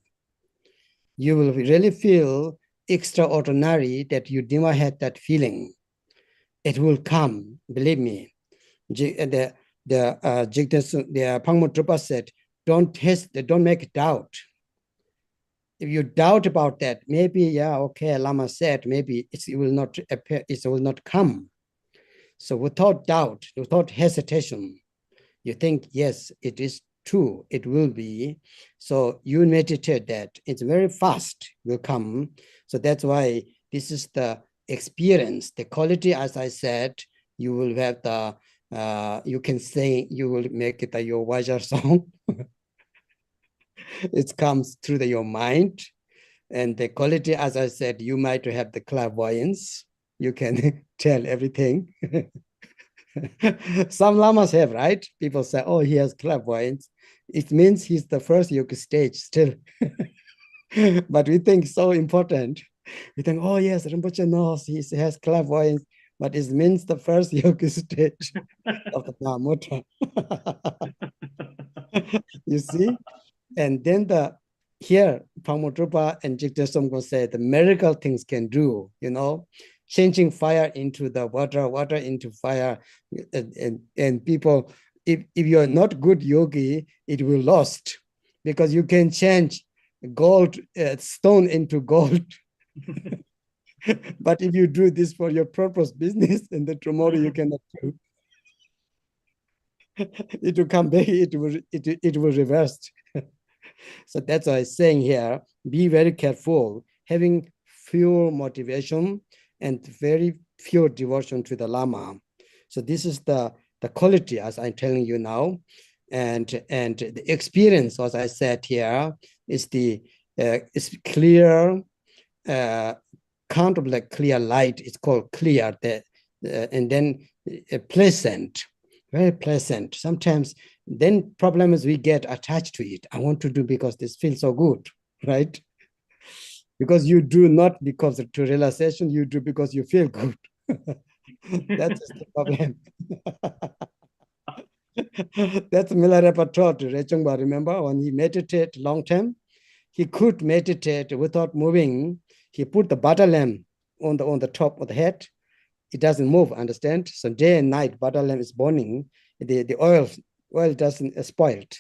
You will really feel extraordinary that you never had that feeling. It will come, believe me. The Pangmotropa said, don't make doubt. If you doubt about that, maybe, yeah, okay, Lama said, maybe it will not appear, it will not come. So without doubt, without hesitation, you think, yes, it is true, it will be. So you meditate that, it's very fast, will come. So that's why this is the experience, the quality, as I said, you will have the, you can say, you will make it your Vajar song. It comes through your mind. And the quality, as I said, you might have the clairvoyance. You can tell everything. Some lamas have, right? People say, oh, he has clairvoyance. It means he's the first yoga stage still. But we think so important. We think, oh, yes, Rinpoche knows he has clairvoyance, but it means the first yoga stage of the Mahamudra. You see? And then here, Pamotrupa and Jigta Somko say the miracle things can do, changing fire into the water, water into fire. And people, if you're not good yogi, it will lost because you can change gold, stone into gold. But if you do this for your purpose business, and then tomorrow you cannot do. It will come back, it will reverse. So that's why I'm saying here, be very careful, having few motivation and very few devotion to the Lama. So this is the quality, as I'm telling you now. And the experience, as I said here, is is clear, kind of like clear light. It's called clear, and then pleasant, very pleasant. Sometimes then problem is we get attached to it. I want to do because this feels so good, right? Because you do not because to realization, you do because you feel good. That's the problem. That's Milarepa taught Rechungba. Remember when he meditated long time, he could meditate without moving. He put the butter lamp on the top of the head. It doesn't move, understand? So day and night, butter lamp is burning. The oil doesn't spoiled.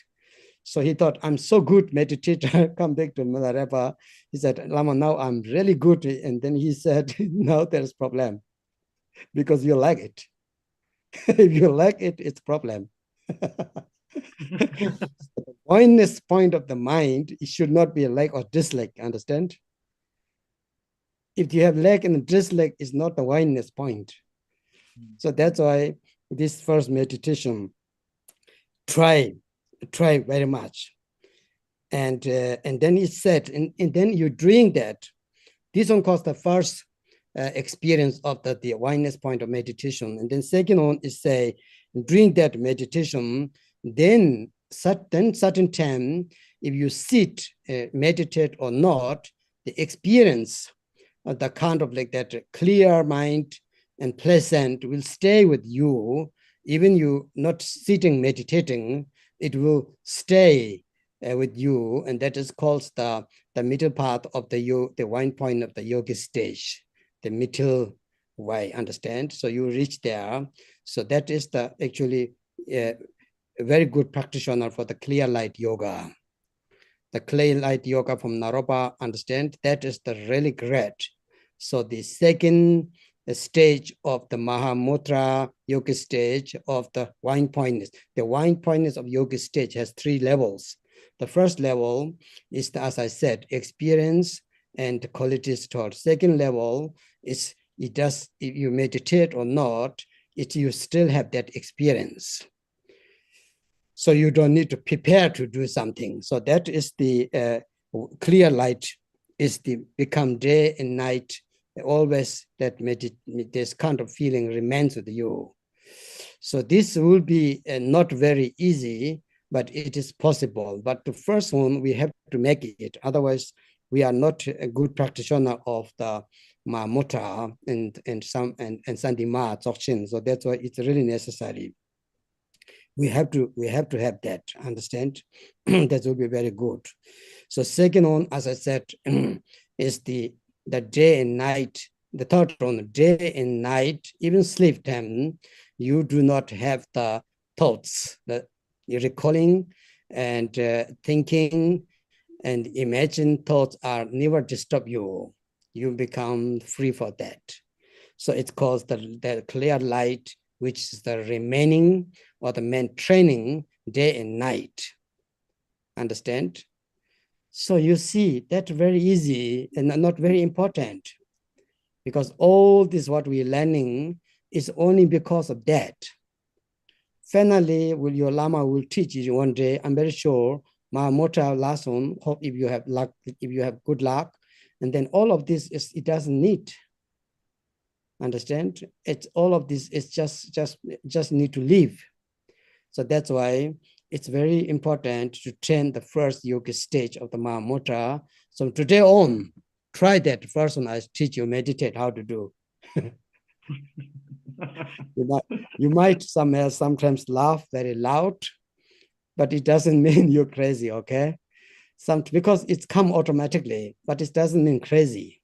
So he thought, I'm so good meditator. Come back to Milarepa. He said, Lama, now I'm really good. And then he said, now there's problem because you like it. If you like it, it's problem. The oneness point of the mind, it should not be a like or dislike, understand? If you have like and dislike, it's not the oneness point. So that's why this first meditation, try very much. And then he said, and then you drink that. This one calls the first experience of the oneness point of meditation. And then second one is say, during that meditation, then certain time, if you sit, meditate or not, the experience of the kind of like that clear mind and pleasant will stay with you. Even you not sitting, meditating, it will stay with you. And that is called the middle part of the wine point of the yoga stage, the middle way, understand? So you reach there. So that is the actually a very good practitioner for the clear light yoga. The clear light yoga from Naropa, understand? That is the really great. So the second stage of the Mahamudra yoga stage of the wine pointness. The wine pointness of yoga stage has 3 levels. The first level is, as I said, experience and qualities taught. Second level is if you meditate or not, you still have that experience. So you don't need to prepare to do something. So that is the clear light is become day and night. Always that this kind of feeling remains with you. So this will be not very easy, but it is possible. But the first one, we have to make it. Otherwise, we are not a good practitioner of the Mahamudra and Sandima Dzogchen. So that's why it's really necessary. We have to have that, understand? That will be very good. So second one, as I said, is the day and night. The third one, day and night, even sleep time, you do not have the thoughts, that you're recalling and thinking and imagine thoughts are never disturb you. You become free for that. So it's called the clear light, which is the remaining or the main training day and night. Understand? So you see that very easy and not very important, because all this what we're learning is only because of that. Finally, your Lama will teach you one day. I'm very sure Mahamudra last one, hope if you have luck, if you have good luck, and then all of this it doesn't need. Understand? It's all of this is just need to live. So that's why it's very important to train the first yoga stage of the Mahamudra. So today on, try that first one. I teach you meditate how to do. You might sometimes laugh very loud, but it doesn't mean you're crazy, okay? because it's come automatically, but it doesn't mean crazy.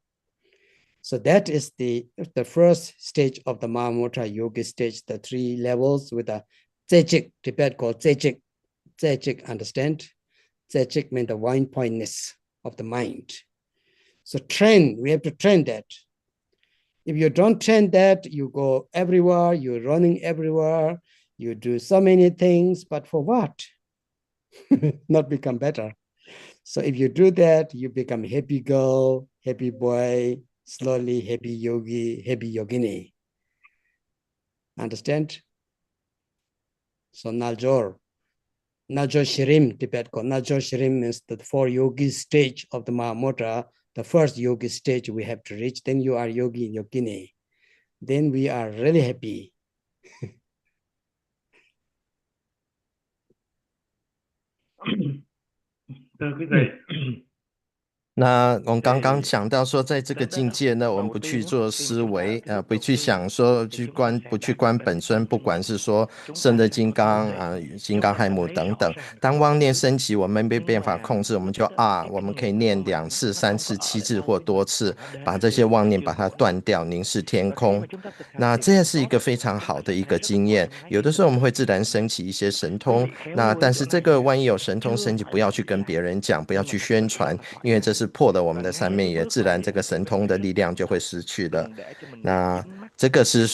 So that is the first stage of the Mahamudra yogi stage, the 3 levels with the yogic, Tibet called yogic. Yogic, understand? Yogic means the one pointness of the mind. So we have to train that. If you don't train that, you go everywhere, you're running everywhere, you do so many things, but for what? Not become better. So if you do that, you become happy girl, happy boy, slowly happy yogi, happy yogini. Understand? So Naljor Shirim, Tibet called Naljor Shirim means the 4 yogi stage of the Mahamudra. The first yogi stage we have to reach, then you are yogi, yogini. Then we are really happy. 那我们刚刚讲到说，在这个境界呢，我们不去做思维，不去想说不去观本尊，不管是说圣的金刚金刚亥母等等。当妄念升起，我们没办法控制，我们就我们可以念2次、3次、7次或多次，把这些妄念把它断掉，凝视天空。那这是一个非常好的一个经验。有的时候我们会自然升起一些神通，但是这个万一有神通升起，不要去跟别人讲，不要去宣传，因为这是破了我们的三昧耶，自然这个神通的力量就会失去了。那这个是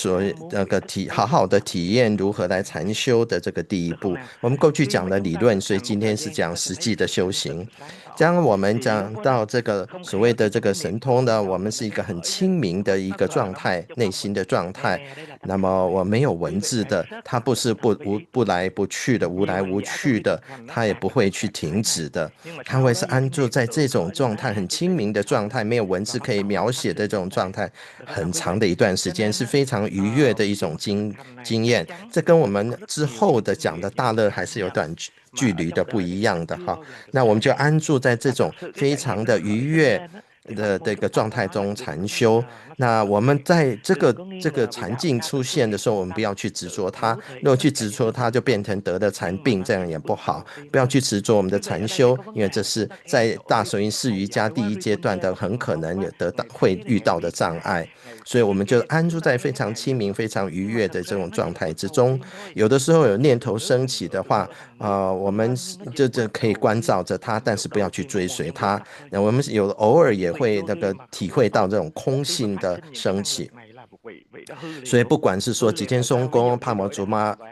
好好的体验如何来禅修的这个第一步。我们过去讲的理论，所以今天是讲实际的修行。将我们讲到这个所谓的这个神通呢，我们是一个很清明的一个状态，内心的状态。那么我没有文字的，它不是不来不去的，无来无去的，它也不会去停止的，它会是安住在这种状态，很清明的状态，没有文字可以描写的这种状态，很长的一段时间，是非常愉悦的一种经验。这跟我们之后的讲的大乐还是有段距离的不一样的哈。那我们就安住在这种非常的愉悦的这个状态中禅修。那我们在这个禅境出现的时候，我们不要去执着它，如果去执着它，就变成得了禅病，这样也不好。不要去执着我们的禅修，因为这是在大手印四瑜伽第1阶段的很可能会遇到的障碍。所以我们就安住在非常清明、非常愉悦的这种状态之中。有的时候有念头升起的话，我们就可以关照着它，但是不要去追随它。那我们偶尔也会体会到这种空性的升起。所以不管是说吉天松宫、帕摩竹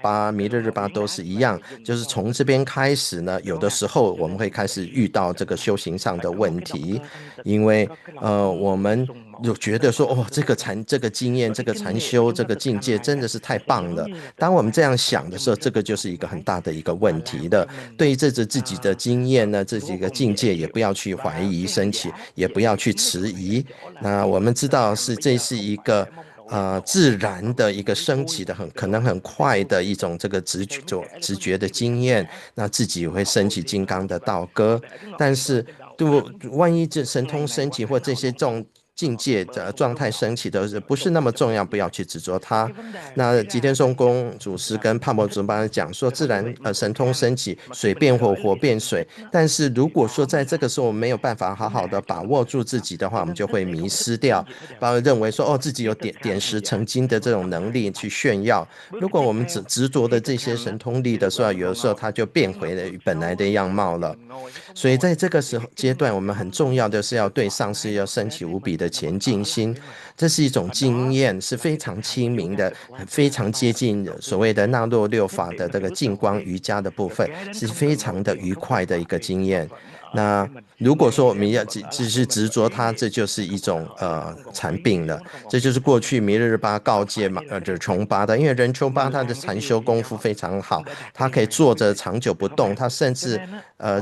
巴、弥勒日巴都是一样，就是从这边开始呢，有的时候我们会开始遇到这个修行上的问题，因为我们就觉得说这个经验、这个禅修、这个境界真的是太棒了。当我们这样想的时候，这个就是一个很大的一个问题了。对于自己的经验呢，这几个境界也不要去怀疑升起，也不要去迟疑。那我们知道这是一个自然的一个升起的可能很快的一种这个直觉的经验，那自己会升起金刚的道歌。但是万一这神通升起或这些境界的状态升起的不是那么重要，不要去执着它。那吉天松宫祖师跟帕摩祖巴讲说，自然神通升起，水变火，火变水。但是如果说在这个时候我们没有办法好好的把握住自己的话，我们就会迷失掉，认为说自己有点石成金的这种能力去炫耀。如果我们执着的这些神通力的时候，有的时候它就变回了本来的样貌了。所以在这个阶段，我们很重要的是要对上师要升起无比的前进心，这是一种经验，是非常亲民的，非常接近所谓的那洛六法的这个净光瑜伽的部分，是非常的愉快的一个经验。那如果说我们要只是执着它，这就是一种禅病了。这就是过去弥勒日巴告诫忍琼巴的，因为忍琼巴他的禅修功夫非常好，他可以坐着长久不动，他甚至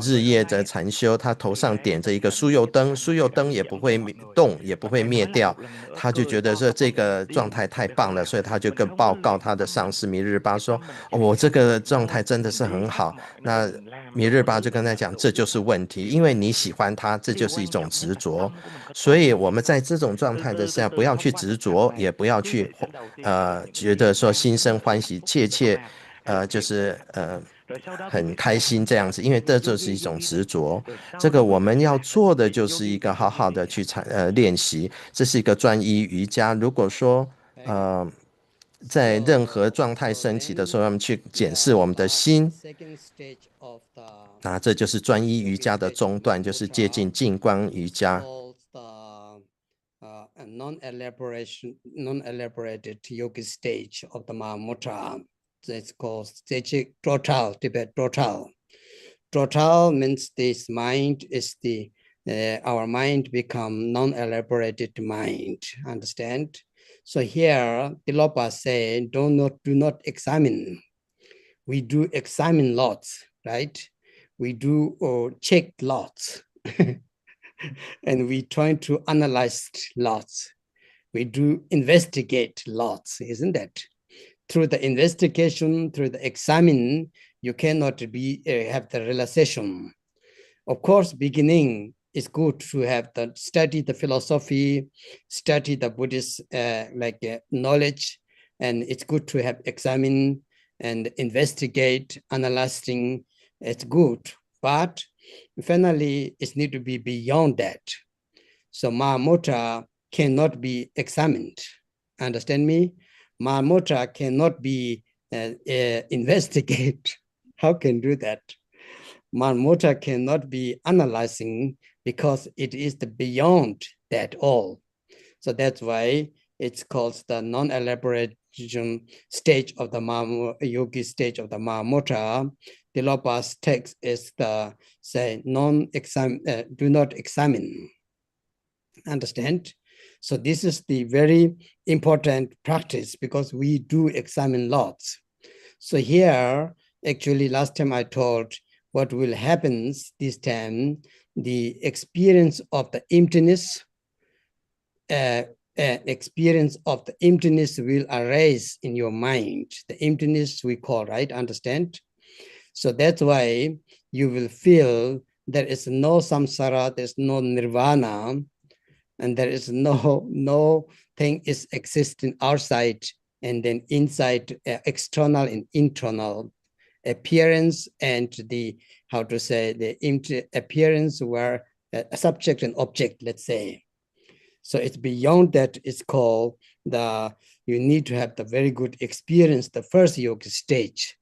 日夜的禅修，他头上点着一个酥油灯，酥油灯也不会动，也不会灭掉，他就觉得说这个状态太棒了，所以他就报告他的上师弥勒日巴说，我这个状态真的是很好。那弥勒日巴就跟他讲，这就是问题，因为你喜欢它，这就是一种执着。所以我们在这种状态的下，不要去执着，也不要去觉得说心生欢喜，切就是很开心这样子，因为这就是一种执着。这个我们要做的就是一个好好的去练习，这是一个专一瑜伽。如果说在任何状态升起的时候，我们去检视我们的心，这就是专一瑜伽的中段，就是接近静观瑜伽。non-elaborated yogic stage of the Mahamudra. It's called total, Tibet total. Total means this mind is our mind become non-elaborated mind. Understand? So here, Tilopa say, do not examine. We do examine lots, right? We do check lots. And we try to analyze lots. We do investigate lots, isn't that? Through the investigation, through the examine, you cannot have the realization. Of course, beginning is good to have study the philosophy, study the Buddhist knowledge, and it's good to have examine and investigate, analyzing. It's good, but finally, it needs to be beyond that. So Mahamudra cannot be examined. Understand me? Mahamudra cannot be investigated. How can do that? Mahamudra cannot be analyzing because it is the beyond that all. So that's why it's called the non-elaboration stage of the yogi stage of the Mahamudra. Tilopa's text is the say do not examine. Understand? So this is the very important practice because we do examine lots. So here, actually, last time I told what will happen this time, the experience of the emptiness, experience of the emptiness will arise in your mind. The emptiness we call, right? Understand? So that's why you will feel there is no samsara, there's no nirvana, and there is no thing is existing outside and then inside, external and internal appearance and the appearance were a subject and object, let's say. So it's beyond that. It's called you need to have the very good experience, the first yoga stage,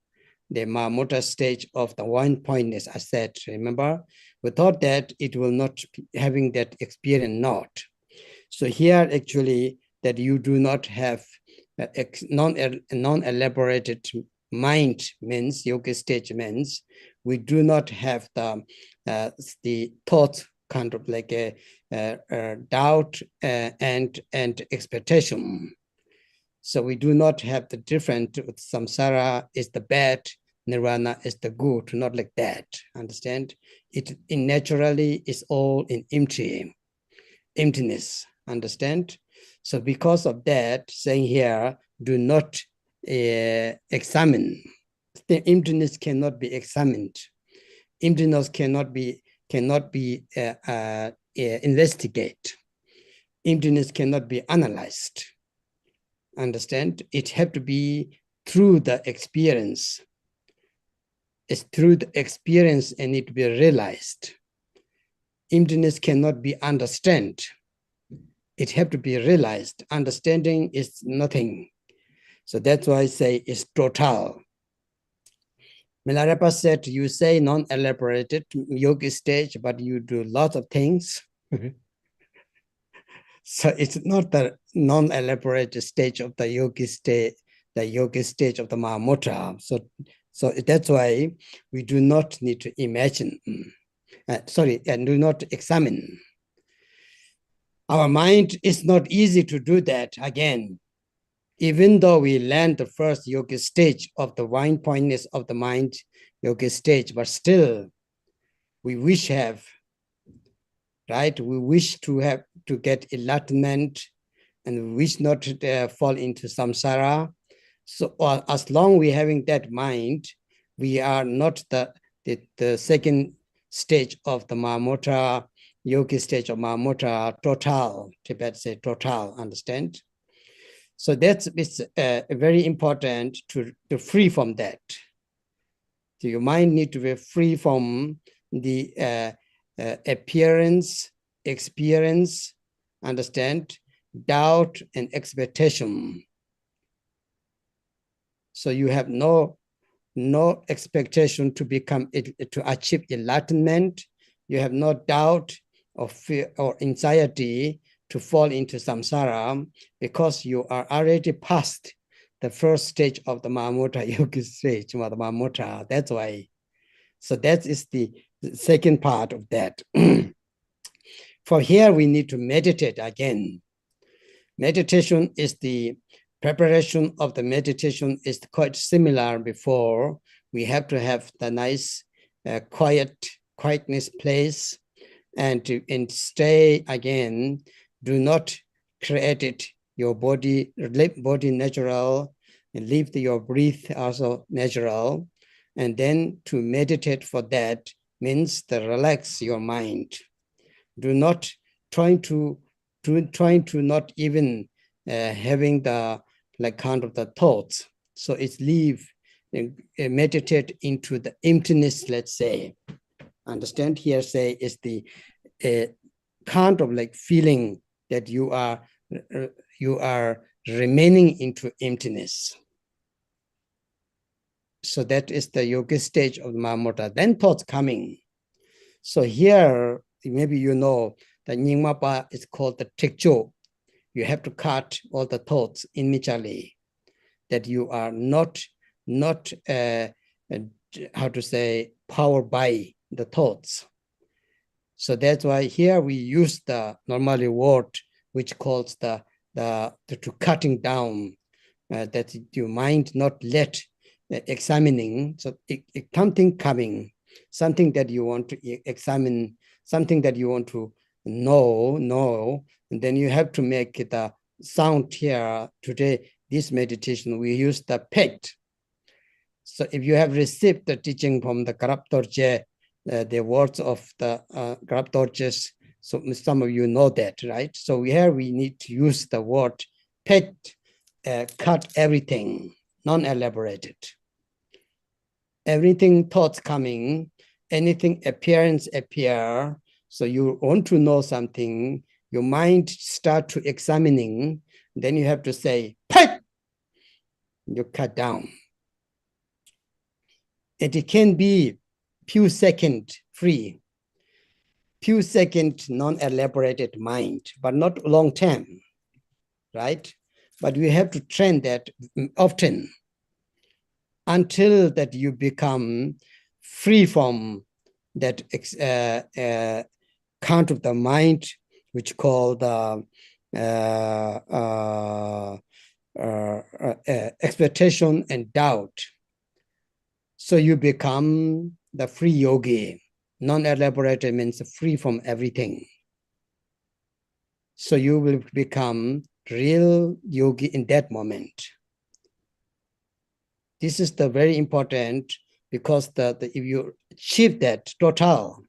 the Mahamudra stage of the one pointness, I said, remember? Without that, it will not be having that experience, not. So here, actually, that you do not have non-elaborated mind means, yoga stage means, we do not have the thought kind of like a doubt and expectation. So we do not have the different, samsara is the bad, nirvana is the good, not like that, understand? It naturally is all in emptiness, understand? So because of that, saying here, do not examine. The emptiness cannot be examined. Emptiness cannot be investigated. Emptiness cannot be analyzed. Understand? It have to be through the experience. It's through the experience and it be realized. Emptiness cannot be understood. It have to be realized. Understanding is nothing. So that's why I say it's total. Milarepa said, you say non-elaborated yogi stage, but you do lots of things. So it's not the non-elaborated stage of the yogi stage of the Mahamudra. So that's why we do not need to imagine, and do not examine. Our mind is not easy to do that again. Even though we learn the first yoga stage of the one pointness of the mind yoga stage, but still we wish have, right? We wish to get enlightenment and we wish not to fall into samsara. So as long we having that mind, we are not the second stage of the Mahamudra, yoga stage of Mahamudra, total, Tibet say total, understand? So it's very important to free from that. So your mind need to be free from the appearance, experience, understand, doubt, and expectation. So you have no expectation to become to achieve enlightenment. You have no doubt or fear or anxiety to fall into samsara, because you are already past the first stage of the Mahamudra yogic stage, the Mahamudra. That's why. So that is the second part of that. For here, we need to meditate again. Meditation is the preparation of the meditation is quite similar before. We have to have the nice quietness place, and stay again. Do not create it. Your body, body natural, and leave your breath also natural. And then to meditate for that means to relax your mind. Do not trying to not even having the kind of the thoughts. So it's leave and meditate into the emptiness, let's say. Understand here, say, is the kind of like feeling that you are remaining into emptiness. So that is the yogic stage of the Mahamudra. Then thoughts coming. So here, maybe you know, the Nyingmapa is called the Tikcho. You have to cut all the thoughts immediately, that you are not how to say, powered by the thoughts. So that's why here we use the normally word which calls the to cutting down, that your mind not let examining. So something coming, something that you want to examine, something that you want to know, and then you have to make the sound here. Today, this meditation, we use the pet. So if you have received the teaching from the Grab Dorje, the words of the Grab Dorjes, so some of you know that, right? So here we need to use the word pet, cut everything, non-elaborated. Everything thoughts coming, anything appearance appear. So you want to know something, your mind start to examining, then you have to say, pet! You cut down. It can be few seconds free, few seconds non-elaborated mind, but not long term, right? But we have to train that often until that you become free from that count of the mind, which called expectation and doubt. So you become the free yogi. Non-elaborated means free from everything. So you will become real yogi in that moment. This is the very important, because if you achieve that total,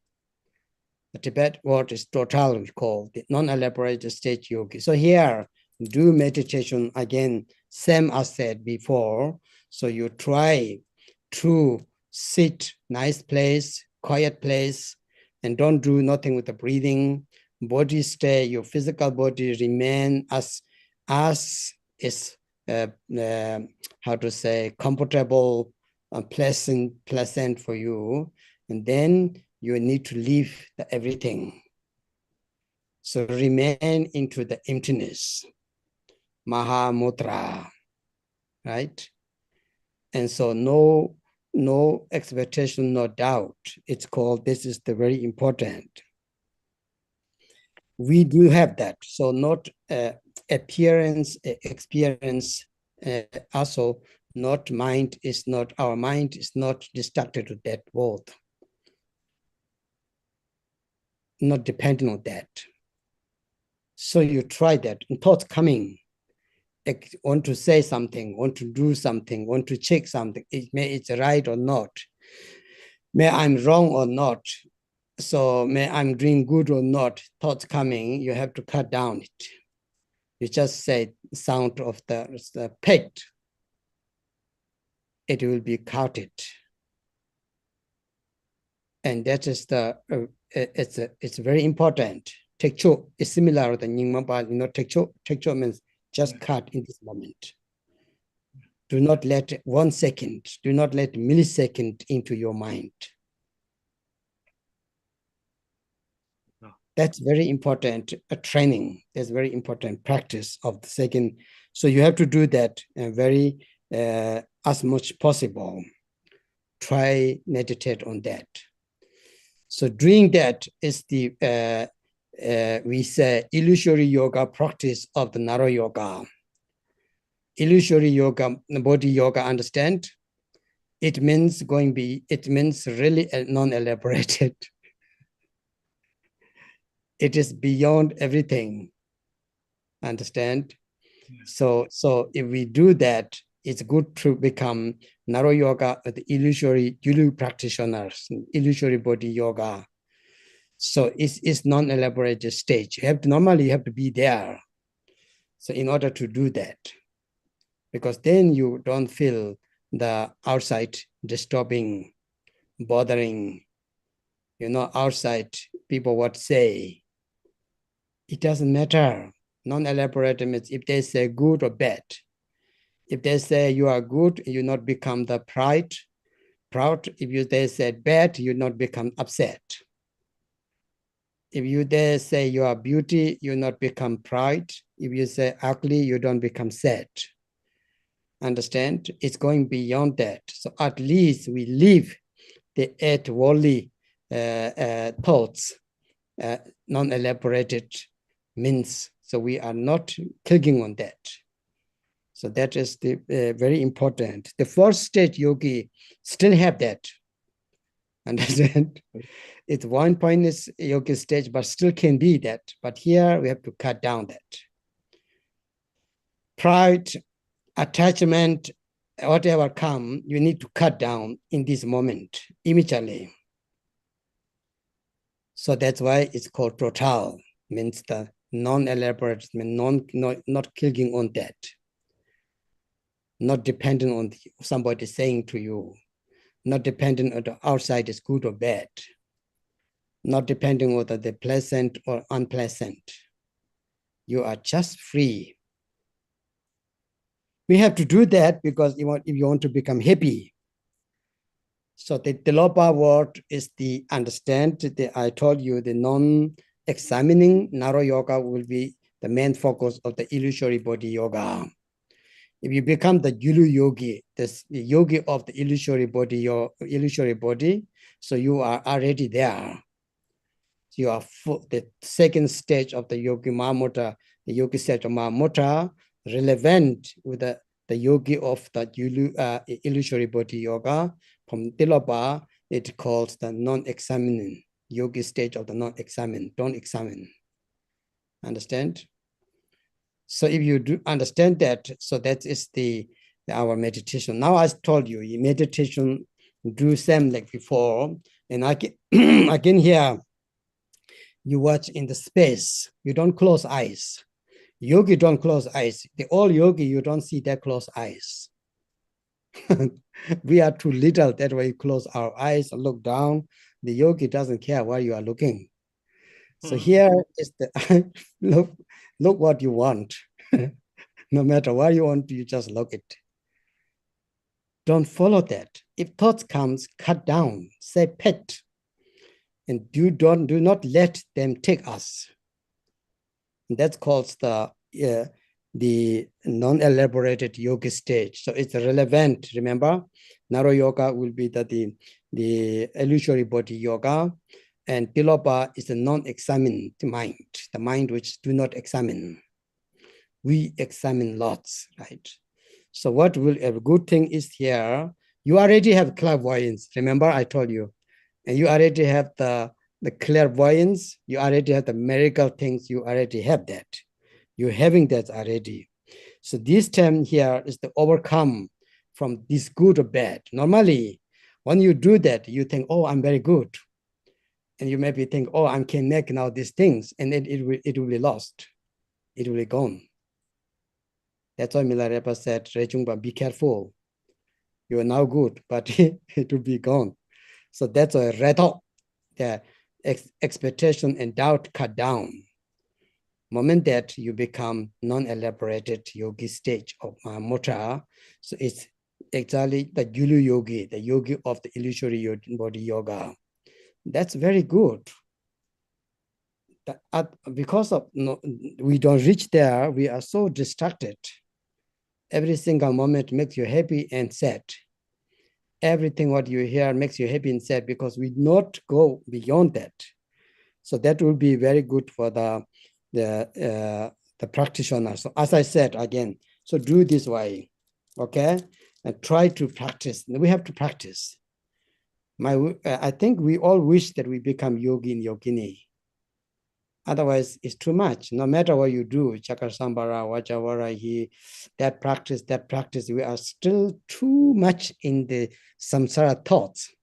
the Tibet word is total, we call the non-elaborated state yogi. So here, do meditation again, same as said before. So you try to sit nice place, quiet place, and don't do nothing with the breathing. Body stay, your physical body remain as is how to say, comfortable, pleasant for you. And then you need to leave everything. So remain into the emptiness, Mahamudra, right? And so no expectation, no doubt. It's called, this is the very important. We do have that. So not appearance, experience, also not mind is not, our mind is not distracted to that world. Not depending on that. So you try that, and thoughts coming, want to say something, want to do something, want to check something, it's right or not, may I'm wrong or not, so may I'm doing good or not, thoughts coming, you have to cut down it. You just say sound of the pet, it will be counted. And that is it's very important. Tekcho is similar to Nyingma, but tekcho means just cut in this moment. Do not let 1 second, do not let millisecond into your mind. That's very important training. That's very important practice of the second. So you have to do that as much possible. Try meditate on that. So doing that is the we say illusory yoga practice of the Naro yoga. Illusory yoga, body yoga, understand? It means really non-elaborated. It is beyond everything. Understand? So if we do that, it's good to become Naro yoga, the illusory practitioners, illusory body yoga. So it's non-elaborated stage. Normally you have to be there. So in order to do that, because then you don't feel the outside disturbing, bothering, outside people what say. It doesn't matter. Non-elaborated means if they say good or bad. If they say you are good, you not become the proud. If they say bad, you not become upset. If they say you are beauty, you not become proud. If you say ugly, you don't become sad. Understand? It's going beyond that. So at least we leave the 8 worldly thoughts, non-elaborated means. So we are not clicking on that. So that is the very important. The 4th stage yogi still have that. Understand? It's 1 point is yogi stage, but still can be that. But here we have to cut down that. Pride, attachment, whatever come, you need to cut down in this moment immediately. So that's why it's called total, means the non-elaborate, not clicking on that. Not dependent on somebody saying to you, not dependent on the outside is good or bad, not depending on whether they're pleasant or unpleasant. You are just free. We have to do that because if you want to become happy. So the Tilopa word is the understand. I told you the non-examining Naro yoga will be the main focus of the illusory body yoga. If you become the Yulu yogi, the yogi of the illusory body, so you are already there. You are the 2nd stage of the yogi Mahamudra, the yogi stage of Mahamudra, relevant with the yogi of the illusory body yoga. From Tilopa, it calls the non-examining, yogi stage of the non-examine, don't examine. Understand? So if you do understand that, so that is our meditation. Now I told you, meditation do same like before, and I can hear you watch in the space. You don't close eyes. Yogi don't close eyes. The old yogi, you don't see their closed eyes. We are too little, that way you close our eyes and look down. The yogi doesn't care where you are looking. So here is the look what you want. No matter what you want, you just look it. Don't follow that. If thoughts comes, cut down, say pet. And do not let them take us. And that's called the non-elaborated yoga stage. So it's relevant. Remember, Naro yoga will be the illusory body yoga, and Tilopa is the non-examined mind, the mind which do not examine. We examine lots, right? So what will a good thing is here, you already have clairvoyance. Remember, I told you, and you already have the clairvoyance, you already have the miracle things, you already have that. You're having that already. So this time here is to overcome from this good or bad. Normally, when you do that, you think, oh, I'm very good. And you maybe think, oh, I can make now these things, and then it will be lost. It will be gone. That's why Milarepa said, Rechungpa, be careful. You are now good, but it will be gone. So that's a reto. the expectation and doubt cut down. Moment that you become non-elaborated yogi stage of Mahamudra, so it's exactly the Yulu yogi, the yogi of the illusory body yoga. That's very good. Because of we don't reach there, we are so distracted. Every single moment makes you happy and sad. Everything what you hear makes you happy and sad because we not go beyond that. So that will be very good for the practitioner. So as I said again, so do this way, okay, and try to practice. We have to practice. I think we all wish that we become yogi and yogini. Otherwise, it's too much. No matter what you do, Chakasambhara, Vajavarahi, that practice, we are still too much in the samsara thoughts.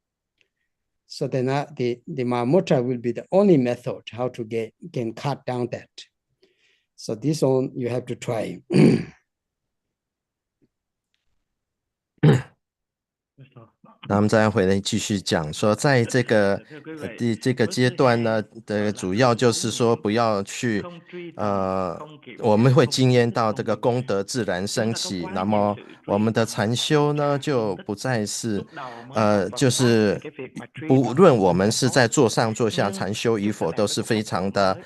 So then the Mahamudra will be the only method how to can cut down that. So this one you have to try. 那我们再回来继续讲说，在这个阶段呢的主要就是说，不要去我们会经验到这个功德自然升起，那么我们的禅修呢就不再是就是不论我们是在坐上坐下禅修与否，都是非常的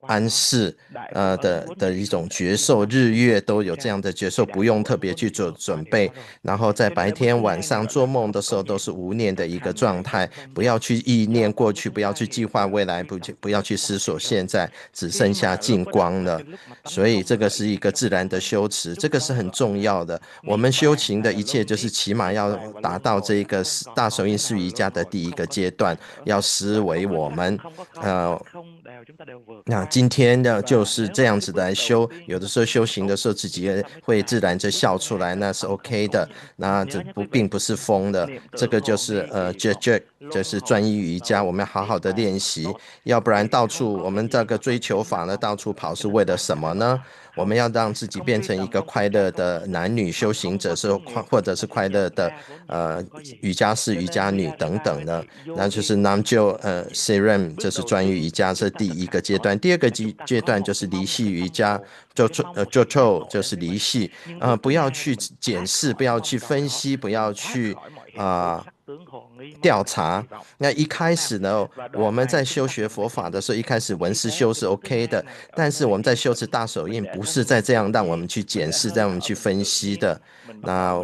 安适的一种觉受，日月都有这样的觉受，不用特别去做准备，然后在白天晚上做梦的时候都是无念的一个状态，不要去意念过去，不要去计划未来，不要去思索现在，只剩下净光了。所以这个是一个自然的修持，这个是很重要的。我们修行的一切就是起码要达到这个大手印四瑜伽的第一个阶段，要思维我们那今天呢就是这样子来修，有的时候修行的时候自己会自然就笑出来，那是 OK 的，那这并不是疯的，这个就是yogic， 就是专一瑜伽，我们要好好的练习，要不然到处我们这个追求法呢到处跑是为了什么呢？我们要让自己变成一个快乐的男女修行者，或者是快乐的瑜伽士、瑜伽女等等的，那就是nam就serem， 这是专一瑜伽，这是第一个阶段。第二个阶段就是离系瑜伽，就是离系，不要去检视，不要去分析，不要去调查。那一开始呢，我们在修学佛法的时候，一开始闻思修是 OK 的，但是我们在修持大手印，不是在这样让我们去检视，让我们去分析的。那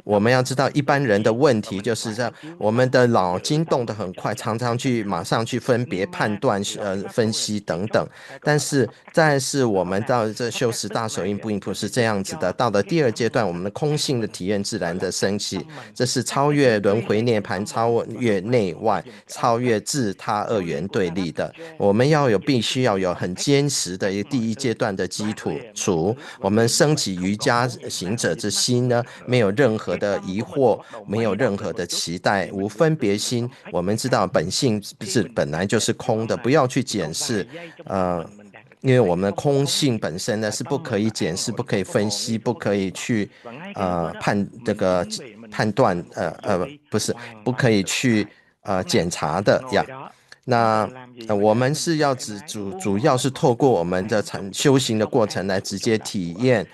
我们要知道，一般人的问题就是在我们的脑筋动得很快，常常马上去分别、判断、分析等等。但是我们到这修持大手印并不是这样子的。到了第二阶段，我们的空性的体验自然的升起，这是超越轮回涅槃，超越内外，超越自他二元对立的。我们必须要有很坚实的第一阶段的基础，我们升起瑜伽行者之心呢，没有任何的疑惑，没有任何的期待，无分别心。我们知道本性本来就是空的，不要去检视，因为我们的空性本身呢是不可以检视、不可以分析、不可以去判断，不可以去检查的呀。那我们是要主要是透过我们的修行的过程来直接体验，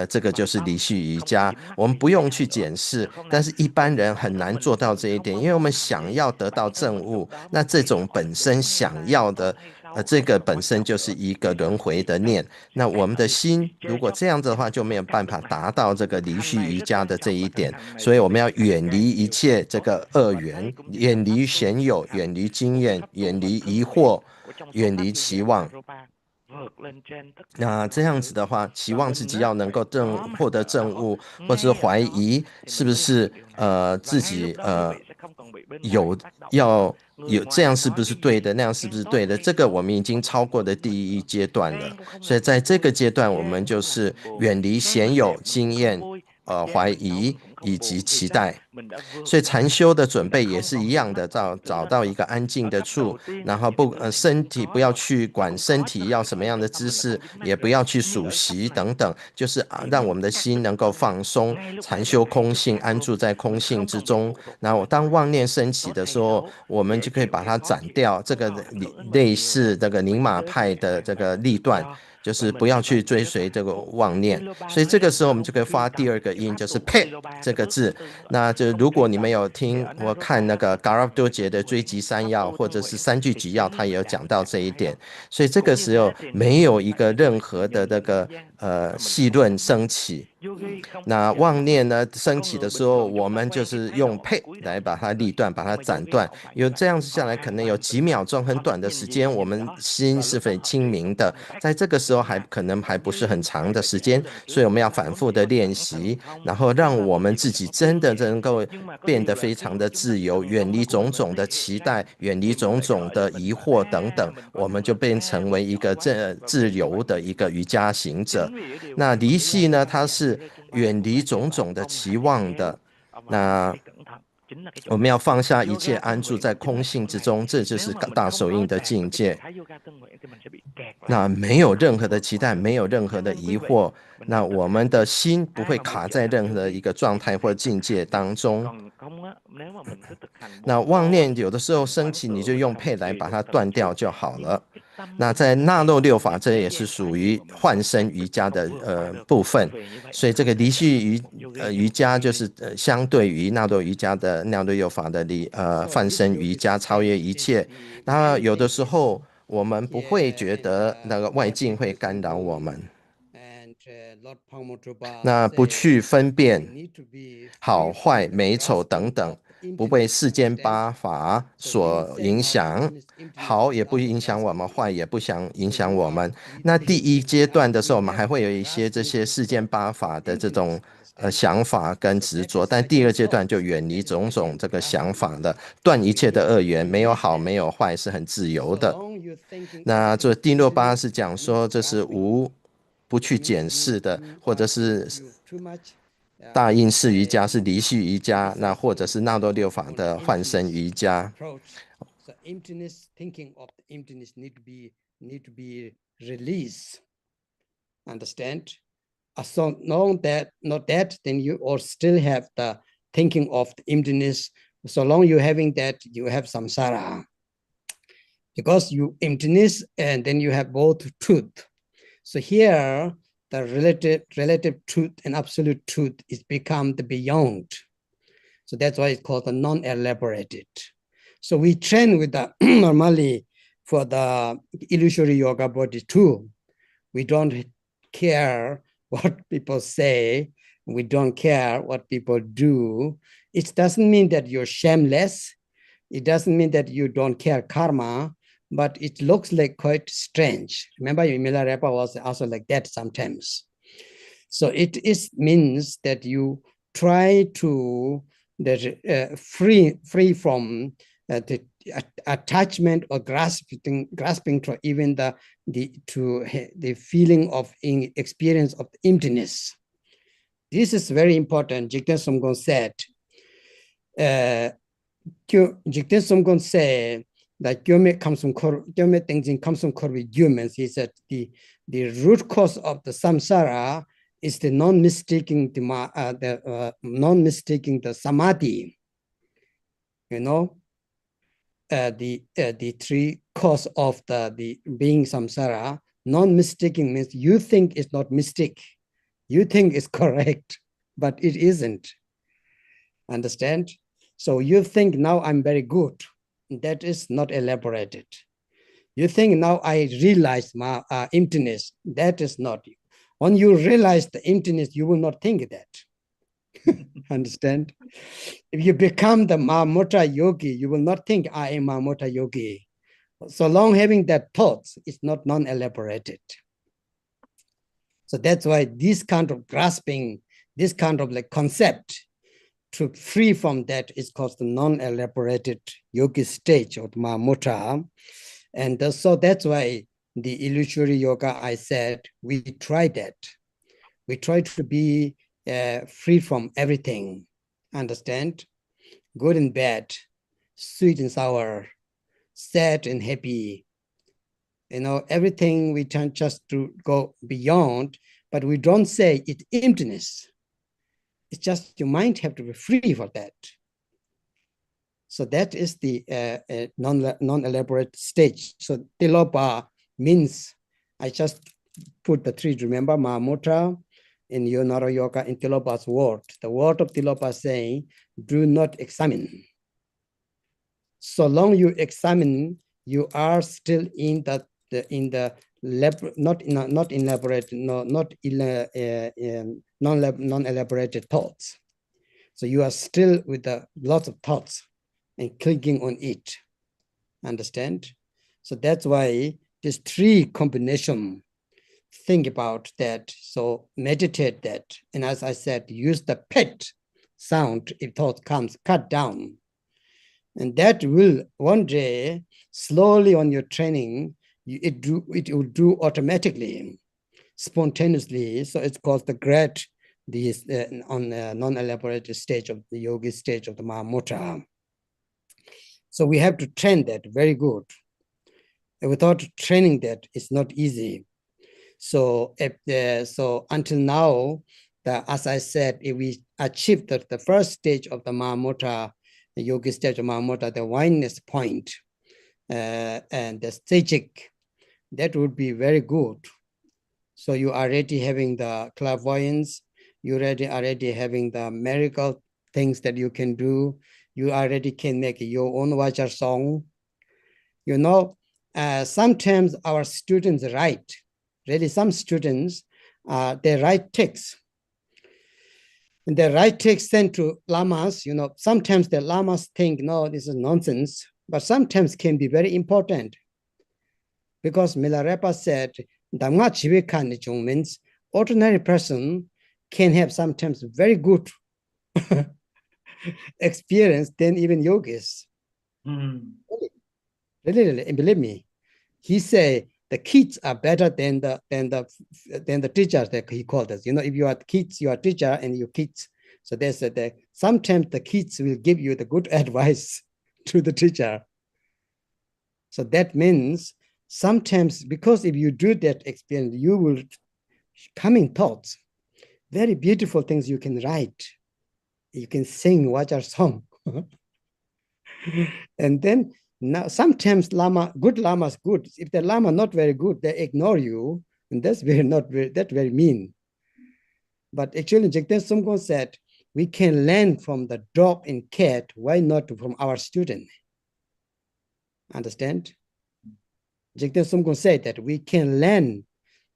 这个就是离系瑜伽。我们不用去检视，但是一般人很难做到这一点，因为我们想要得到证悟，那这种本身想要的。这个本身就是一个轮回的念，那我们的心如果这样子的话，就没有办法达到这个离系瑜伽的这一点，所以我们要远离一切这个恶缘，远离显有，远离经验，远离疑惑，远离期望。那这样子的话，期望自己要能够获得证悟，或者是怀疑是不是自己有这样是不是对的，那样是不是对的？这个我们已经超过的第一阶段了，所以在这个阶段，我们就是远离显有经验怀疑，以及期待。所以禅修的准备也是一样的，找到一个安静的处，然后身体不要去管身体要什么样的姿势，也不要去数息等等，就是让我们的心能够放松，禅修空性，安住在空性之中。然后当妄念升起的时候，我们就可以把它斩掉，这个类似这个宁玛派的这个立断，就是不要去追随这个妄念。所以这个时候我们就可以发第二个音，就是佩这个字。那就如果你们有听我看那个嘎拉多杰的追击三要或者是三句集要，他也有讲到这一点。所以这个时候没有一个任何的这个细论升起。那妄念呢升起的时候，我们就是用配来把它立断，把它斩断。因为这样子下来，可能有几秒钟很短的时间，我们心是很清明的。在这个时候可能还不是很长的时间，所以我们要反复的练习，然后让我们自己真的能够变得非常的自由，远离种种的期待，远离种种的疑惑等等，我们就变成为一个自由的一个瑜伽行者。那离系呢，它是远离种种的期望的。那我们要放下一切，安住在空性之中，这就是大手印的境界。那没有任何的期待，没有任何的疑惑，那我们的心不会卡在任何的一个状态或境界当中。那妄念有的时候升起，你就用配来把它断掉就好了。那在纳洛六法，这也是属于幻身瑜伽的部分，所以这个离系瑜伽就是相对于纳洛瑜伽的纳洛六法的幻身瑜伽，超越一切。那有的时候我们不会觉得那个外境会干扰我们，那不去分辨好坏美丑等等，不被世间八法所影响，好也不影响我们，坏也不想影响我们。那第一阶段的时候，我们还会有一些这些世间八法的这种想法跟执着，但第二阶段就远离种种这个想法了，断一切的恶缘，没有好没有坏，是很自由的。那这第六八是讲说这是不去检视的，或者是大印四瑜伽是离系瑜伽，那或者是纳洛六法的幻身瑜伽。So emptiness, thinking of the emptiness need to be released. Understand? So not that, then you or still have the thinking of the emptiness. So long you having that, you have samsara. Because you emptiness and then you have both truth. So here the relative truth and absolute truth is become the beyond. So that's why it's called the non-elaborated. So we train with the normally for the illusory yoga body too. We don't care what people say. We don't care what people do. It doesn't mean that you're shameless. It doesn't mean that you don't care karma, but it looks like quite strange. Remember, Milarepa was also like that sometimes. So it means that you try to free from the attachment or grasping to even the feeling of experience of experience. This is very important. Jigten Somgon said. Jigten Somgon said that Gyome Tenzin comes from with humans. He said the root cause of the samsara is the non-mistaking the samadhi. You know, the three cause of the being samsara. Non-mistaking means you think it's not mistake. You think it's correct, but it isn't. Understand? So you think now I'm very good. That is not elaborated. You think now I realize my emptiness. That is not. When you realize the emptiness, you will not think that. Understand? If you become the Mahamudra yogi, you will not think I am Mahamudra yogi. So long having that thought, it's not non-elaborated. So that's why this kind of grasping, this kind of like concept, to free from that is called the non-elaborated yogi stage of Mahamudra. And so that's why the illusory yoga, I said, we try that. We try to be free from everything. Understand? Good and bad, sweet and sour, sad and happy. Everything we turn just to go beyond, but we don't say it's emptiness. It's just your mind have to be free for that. So that is the non-elaborate stage. So Tilopa means, I just put the three, remember, Mahamudra in Yonara Yoga in Tilopa's word. The word of Tilopa saying, do not examine. So long you examine, you are still in the non-elaborated thoughts. So you are still with lots of thoughts and clicking on it. Understand? So that's why this three combination, think about that. So meditate that. And as I said, use the pet sound if thought comes, cut down. And that will one day, slowly on your training, it will do automatically, spontaneously. So it's called the great, on the non-elaborated stage of the yogi stage of the Mahamudra. So we have to train that very good. And without training that, it's not easy. So so until now, as I said, if we achieve the first stage of the Mahamudra, the yogi stage of Mahamudra, the oneness point, and the stagic, that would be very good. So you are already having the clairvoyance, you already having the miracle things that you can do. You already can make your own Vajra song. Sometimes our students write, really some students, they write texts. And they write text sent to lamas. Sometimes the lamas think, no, this is nonsense, but sometimes can be very important. Because Milarepa said, Dhamma Jivika Nichung means ordinary person can have sometimes very good experience than even yogis. Really, and believe me. He say the kids are better than the teachers that he called us. If you are kids, you are teacher and you kids. So they said that sometimes the kids will give you the good advice to the teacher. So that means sometimes, because if you do that experience, you will coming thoughts, very beautiful things you can write. You can sing Vajra song. And then now sometimes good lamas good. If the lama not very good, they ignore you, and that's very mean. But actually, Jigten Sumgon said, we can learn from the dog and cat, why not from our student? Understand? Jigten Sumgon said that we can learn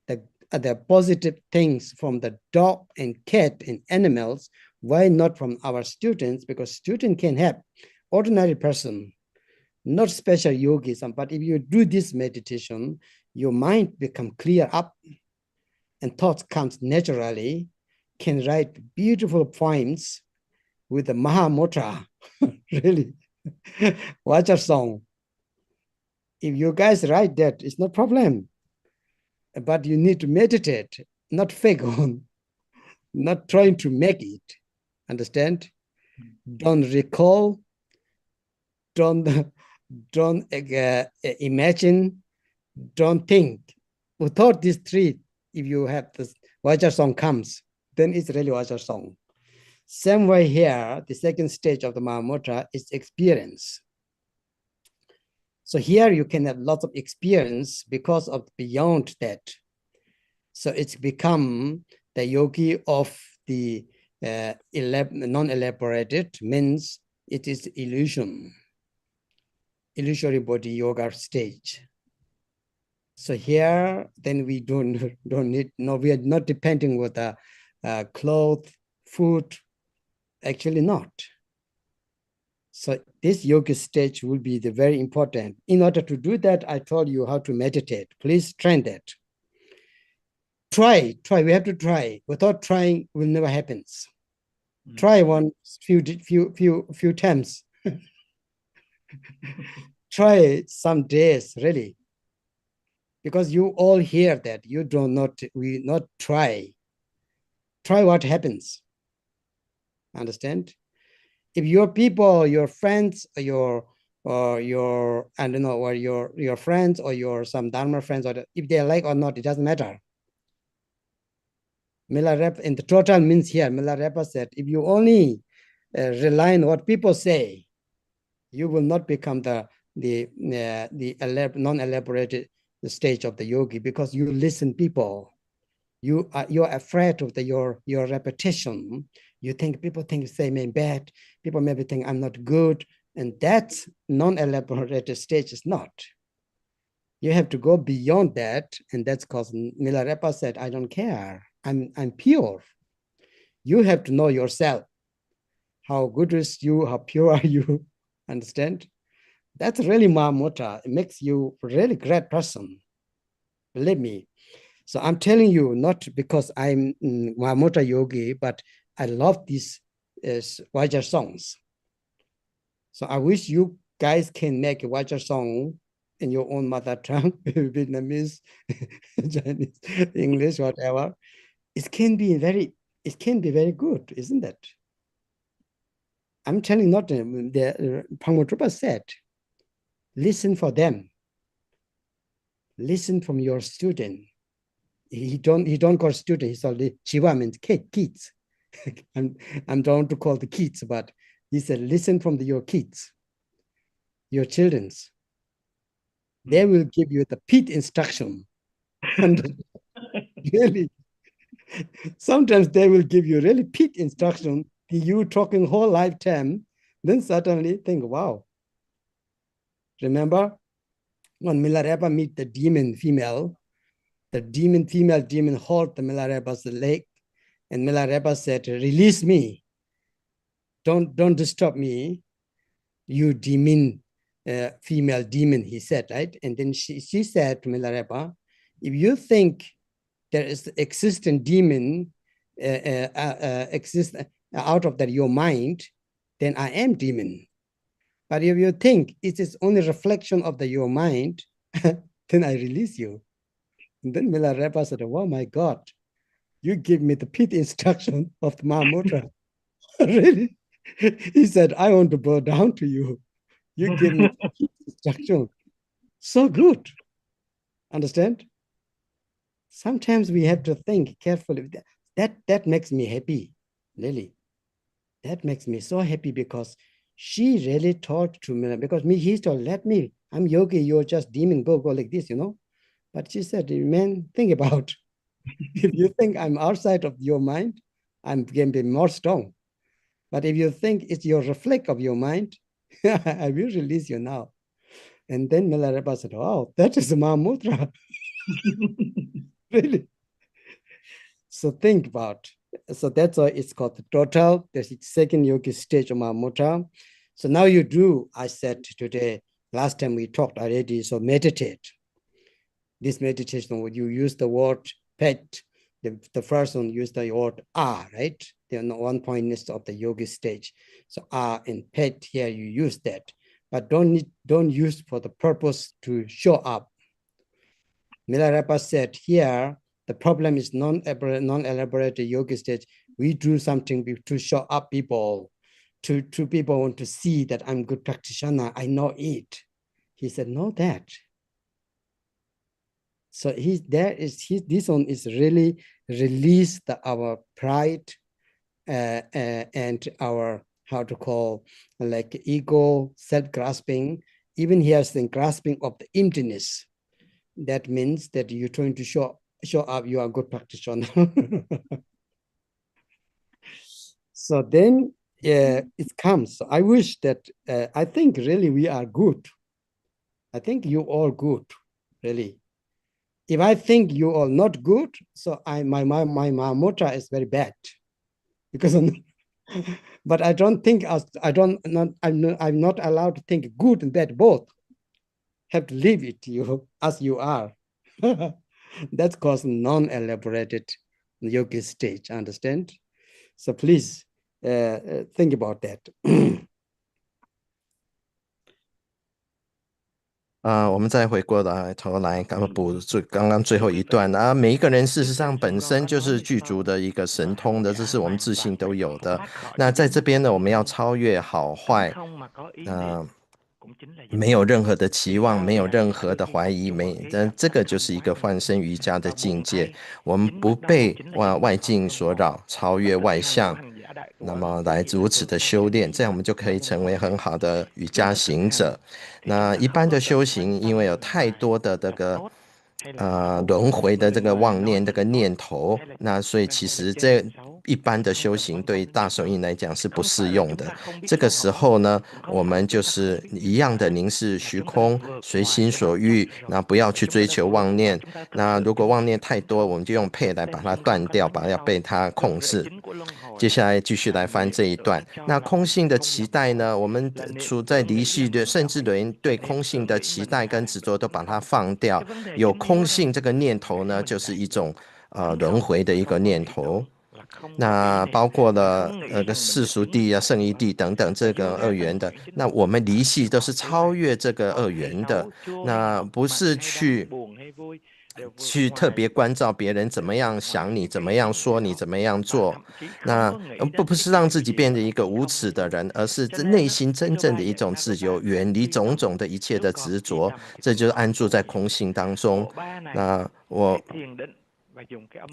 the positive things from the dog and cat and animals, why not from our students? Because student can help ordinary person, not special yogis, but if you do this meditation, your mind become clear up and thoughts comes naturally, can write beautiful poems with the Mahamudra, really, Vajra song. If you guys write that, it's no problem, but you need to meditate, not fake on, not trying to make it, understand? Don't recall, don't imagine, don't think. Without these three, if you have this Vajra song comes, then it's really Vajra song. Same way here, the second stage of the Mahamudra is experience. So here you can have lots of experience because of beyond that. So it's become the yogi of the non-elaborated, means it is illusion. Illusory body yoga stage. So here, then we don't need, no, we are not depending with the clothes, food, actually not. So this yoga stage will be the very important. In order to do that, I told you how to meditate. Please train that. Try, we have to try. Without trying, it will never happen. Try one few times. Try some days, really. Because you all hear that, we not try. Try what happens. Understand? If your people, your friends, your I don't know, or your friends or your some Dharma friends, or if they like or not, it doesn't matter. Milarepa, in the total means here, Milarepa said, if you only rely on what people say, you will not become the non-elaborated stage of the yogi, because you listen people. You're afraid of your repetition. You think people think say me bad. People maybe think I'm not good, and that's non-elaborated stage is not. You have to go beyond that, and that's because Milarepa said, I don't care. I'm pure. You have to know yourself. How good is you? How pure are you? Understand? That's really Mahamudra. It makes you a really great person. Believe me. So I'm telling you, not because I'm Mahamudra yogi, but I love these Vajra songs. So I wish you guys can make a Vajra song in your own mother tongue, Vietnamese, Chinese, English, whatever. It can be very good, isn't it? I'm telling not the Pangmotrapa said, listen for them. Listen from your student. He don't call student, he said Chiva means kids. I'm drawn to call the kids, but he said, listen from your kids, your children's. They will give you the pit instruction. And really, sometimes they will give you really pit instruction. You talking whole lifetime, then suddenly think, wow. Remember when Milarepa meet the demon female, the demon hold the Milarepa's leg, and Milarepa said, release me. Don't disturb me, you demon, female demon, he said, right? And then she said to Milarepa, if you think there is existent demon exist out of your mind, then I am demon. But if you think it is only reflection of your mind, then I release you. And then Milarepa said, oh my God, you give me the pit instruction of the Mahamudra. Really? He said, I want to bow down to you. You give me the pit instruction. So good. Understand? Sometimes we have to think carefully. That makes me happy, really. That makes me so happy, because she really talked to me, because he told, I'm yogi, you're just demon, go like this, you know. But she said, man, think about, if you think I'm outside of your mind, I'm going to be more strong. But if you think it's your reflect of your mind, I will release you now. And then Milarepa said, oh, that is Mahamudra. Really? So think about, so that's why it's called the total. There's the second yogi stage of Mahamudra. So now you do, I said today, last time we talked already, so meditate. This meditation, when you use the word pet, the first one use the word right? The 1 point is of the yogi stage. So and pet here, you use that, but don't use for the purpose to show up. Milarepa said here, the problem is non-elaborated yogi stage. We do something to show up people, to people want to see that I'm good practitioner, I know it. He said, no, that. So this one is really release our pride and our, how to call, like ego, self-grasping. Even here's the grasping of the emptiness. That means that you're trying to show up you are a good practitioner. So then it comes. So I wish that, I think really we are good. I think you all good, really. If I think you all not good, so my Mahamudra is very bad, because but I don't think I'm not allowed to think good and bad both. Have to leave it to you as you are. That's called non-elaborated yogi stage. Understand? So please think about that. 我们再回过头来补刚刚最后一段每一个人事实上本身就是具足的一个神通的，这是我们自信都有的。那在这边呢，我们要超越好坏，没有任何的期望，没有任何的怀疑，这个就是一个幻身瑜伽的境界。我们不被外境所扰，超越外相，那么来如此的修炼，这样我们就可以成为很好的瑜伽行者。那一般的修行，因为有太多的这个轮回的这个妄念这个念头，那所以其实这一般的修行对大手印来讲是不适用的。这个时候呢，我们就是一样的凝视虚空，随心所欲，那不要去追求妄念。那如果妄念太多，我们就用配来把它断掉，要被它控制。接下来继续来翻这一段。那空性的期待呢，我们处在离系的，甚至连对空性的期待跟执着都把它放掉。有空性这个念头呢，就是一种轮回的一个念头。那包括了世俗谛圣义谛等等这个二元的，那我们离系都是超越这个二元的，那不是去特别关照别人怎么样想你，怎么样说你，怎么样做，那不是让自己变成一个无耻的人，而是内心真正的一种自由，远离种种的一切的执着，这就是安住在空性当中。那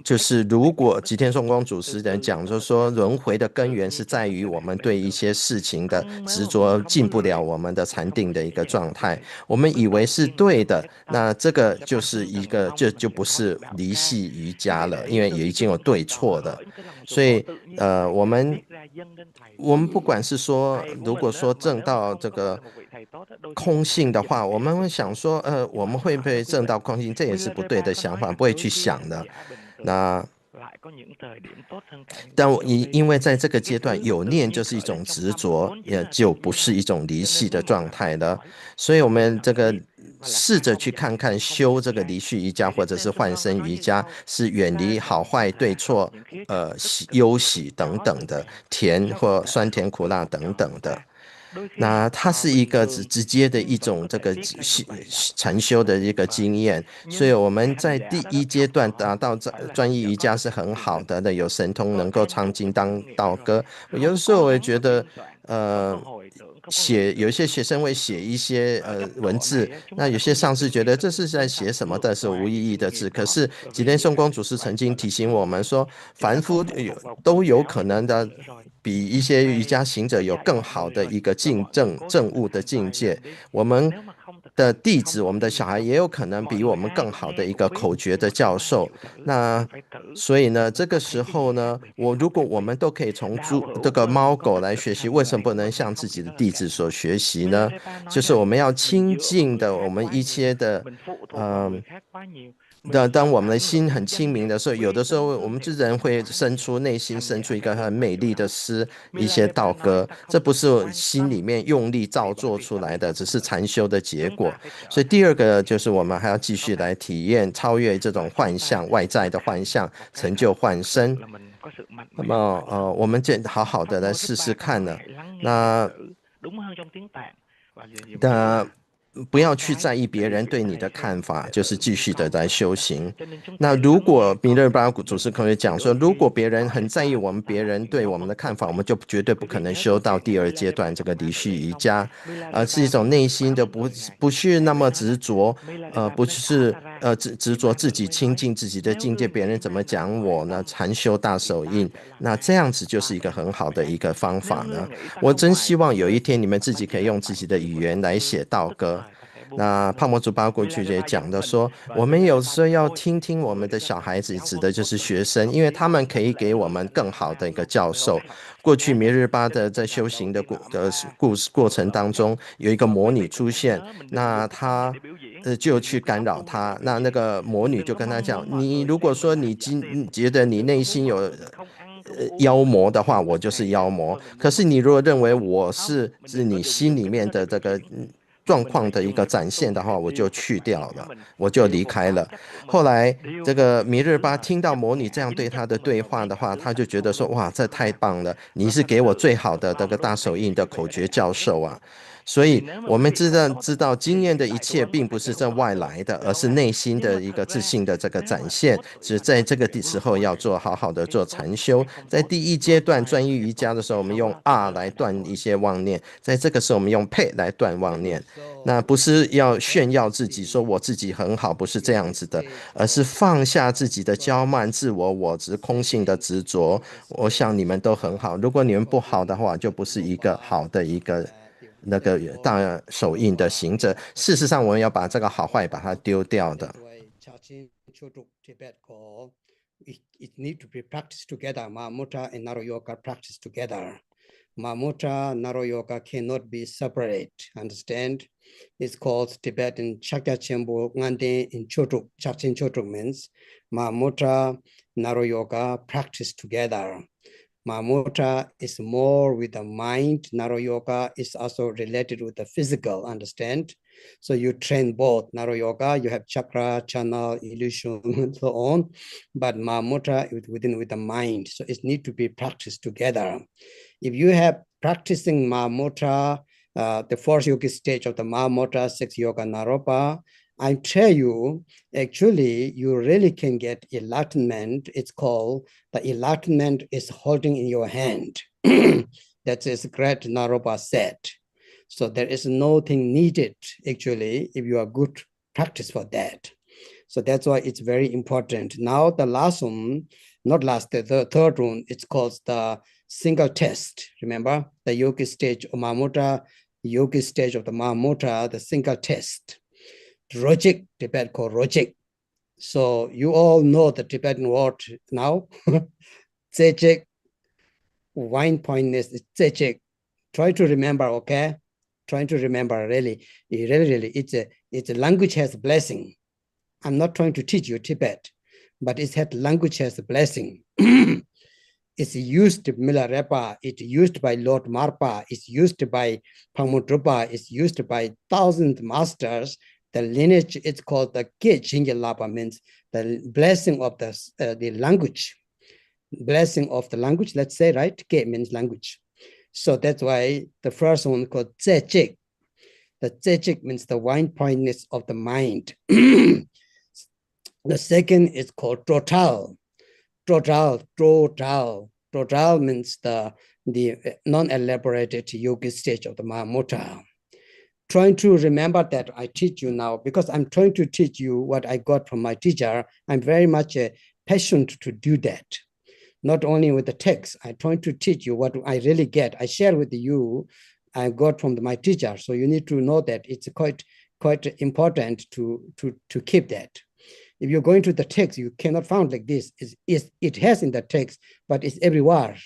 就是如果吉田颂光祖师人讲，就是说轮回的根源是在于我们对一些事情的执着，进不了我们的禅定的一个状态。我们以为是对的，那这个就是一个就不是离系瑜伽了，因为也已经有对错的。所以我们不管是说，如果说证到这个空性的话，我们会想说，我们会不会证到空性？这也是不对的想法，不会去想的。那但因为在这个阶段有念就是一种执着，也就不是一种离系的状态了。所以我们这个试着去看看修这个离系瑜伽或者是幻身瑜伽，是远离好坏对错、忧喜等等的甜或酸甜苦辣等等的。那它是一个直接的一种这个禅修的一个经验，所以我们在第一阶段达到专一瑜伽是很好的，有神通能够唱经当道歌。有的时候我也觉得，有一些学生会写一些文字，那有些上师觉得这是在写什么的，是无意义的字。可是吉田颂光祖师曾经提醒我们说，凡夫都有可能的比一些瑜伽行者有更好的一个证悟的境界。我们的弟子，我们的小孩也有可能比我们更好的一个口诀的教授。那所以呢，这个时候呢，如果我们都可以从这个猫狗来学习，为什么不能向自己的弟子所学习呢？就是我们要亲近的，我们一切的，当我们的心很清明的时候，有的时候我们这人会内心生出一个很美丽的诗，一些道歌，这不是心里面用力造作出来的，只是禅修的结果。所以第二个就是我们还要继续来体验超越这种幻象，外在的幻象，成就幻身。那么我们就好好的来试试看呢。那不要去在意别人对你的看法，就是继续的来修行。那如果米勒巴祖师可以讲说，如果别人很在意别人对我们的看法，我们就绝对不可能修到第二阶段这个离系瑜伽，是一种内心的不是那么执着，不是执着自己亲近自己的境界，别人怎么讲我呢？禅修大手印，那这样子就是一个很好的一个方法呢。我真希望有一天你们自己可以用自己的语言来写道歌。那帕摩祖巴过去也讲的说，我们有时候要听听我们的小孩子，指的就是学生，因为他们可以给我们更好的一个教授。过去弥日巴的在修行的过程当中，有一个魔女出现，那他就去干扰他，那个魔女就跟他讲，你如果说你觉得你内心有妖魔的话，我就是妖魔。可是你如果认为我是你心里面的这个状况的一个展现的话，我就去掉了，我就离开了。后来这个弥日巴听到魔女这样对他的对话的话，他就觉得说，哇，这太棒了，你是给我最好的这个大手印的口诀教授啊。所以我们知道经验的一切并不是这外来的，而是内心的一个自信的这个展现。只在这个时候要好好的做禅修。在第一阶段专一瑜伽的时候，我们用来断一些妄念，在这个时候我们用配来断妄念。那不是要炫耀自己，说我自己很好，不是这样子的，而是放下自己的骄慢、自我执、空性的执着。我想你们都很好，如果你们不好的话，就不是一个好的一个那个大手印的行者。事实上，我们要把这个好坏把它丢掉的。It need to be practiced together. Mahamudra and Naro Yoga practice together. Mahamudra, Naro Yoga cannot be separate. Understand? It's called Tibetan Chakya Chenpo Ngande in Chotuk. Chakchen Chotuk means Mahamudra, Naro Yoga practice together. Mahamudra is more with the mind. Naro Yoga is also related with the physical. Understand? So you train both. Naro Yoga, you have chakra, channel, illusion, and so on. But Mahamudra is with the mind. So it needs to be practiced together. If you have practicing Mahamudra, the fourth yogic stage of the Mahamudra, sixth yoga Naropa, I tell you, actually, you really can get enlightenment. It's called, the enlightenment is holding in your hand. That is great Naropa said. So there is nothing needed, actually, if you are good practice for that. So that's why it's very important. Now the last one, not last, the third one, it's called the single test. Remember, the yogic stage of Mahamudra, yogic stage of the Mahamudra, the single test. Yogic, Tibet called yogic. So you all know the Tibetan word now. Yogic, wine pointness is yogic. Try to remember, okay? Trying to remember, really, it's a language has a blessing. I'm not trying to teach you Tibet, but it's had language has a blessing. It's used by Milarepa, it's used by Lord Marpa, it's used by Pamudrupa, it's used by thousands masters. The lineage, it's called the Ge Chingyalapa, means the blessing of the language. Blessing of the language, let's say, right? Ge means language. So that's why the first one called Zejik. The Zejik means the wine pointness of the mind. The second is called Total. Total means the non-elaborated yogic stage of the Mahamudra. Trying to remember that I teach you now, because I'm trying to teach you what I got from my teacher. I'm very much passionate to do that. Not only with the text, I'm trying to teach you what I really get. I share with you, I got from my teacher. So you need to know that it's quite important to keep that. If you're going to the text, you cannot find like this. It has in the text, but it's everywhere.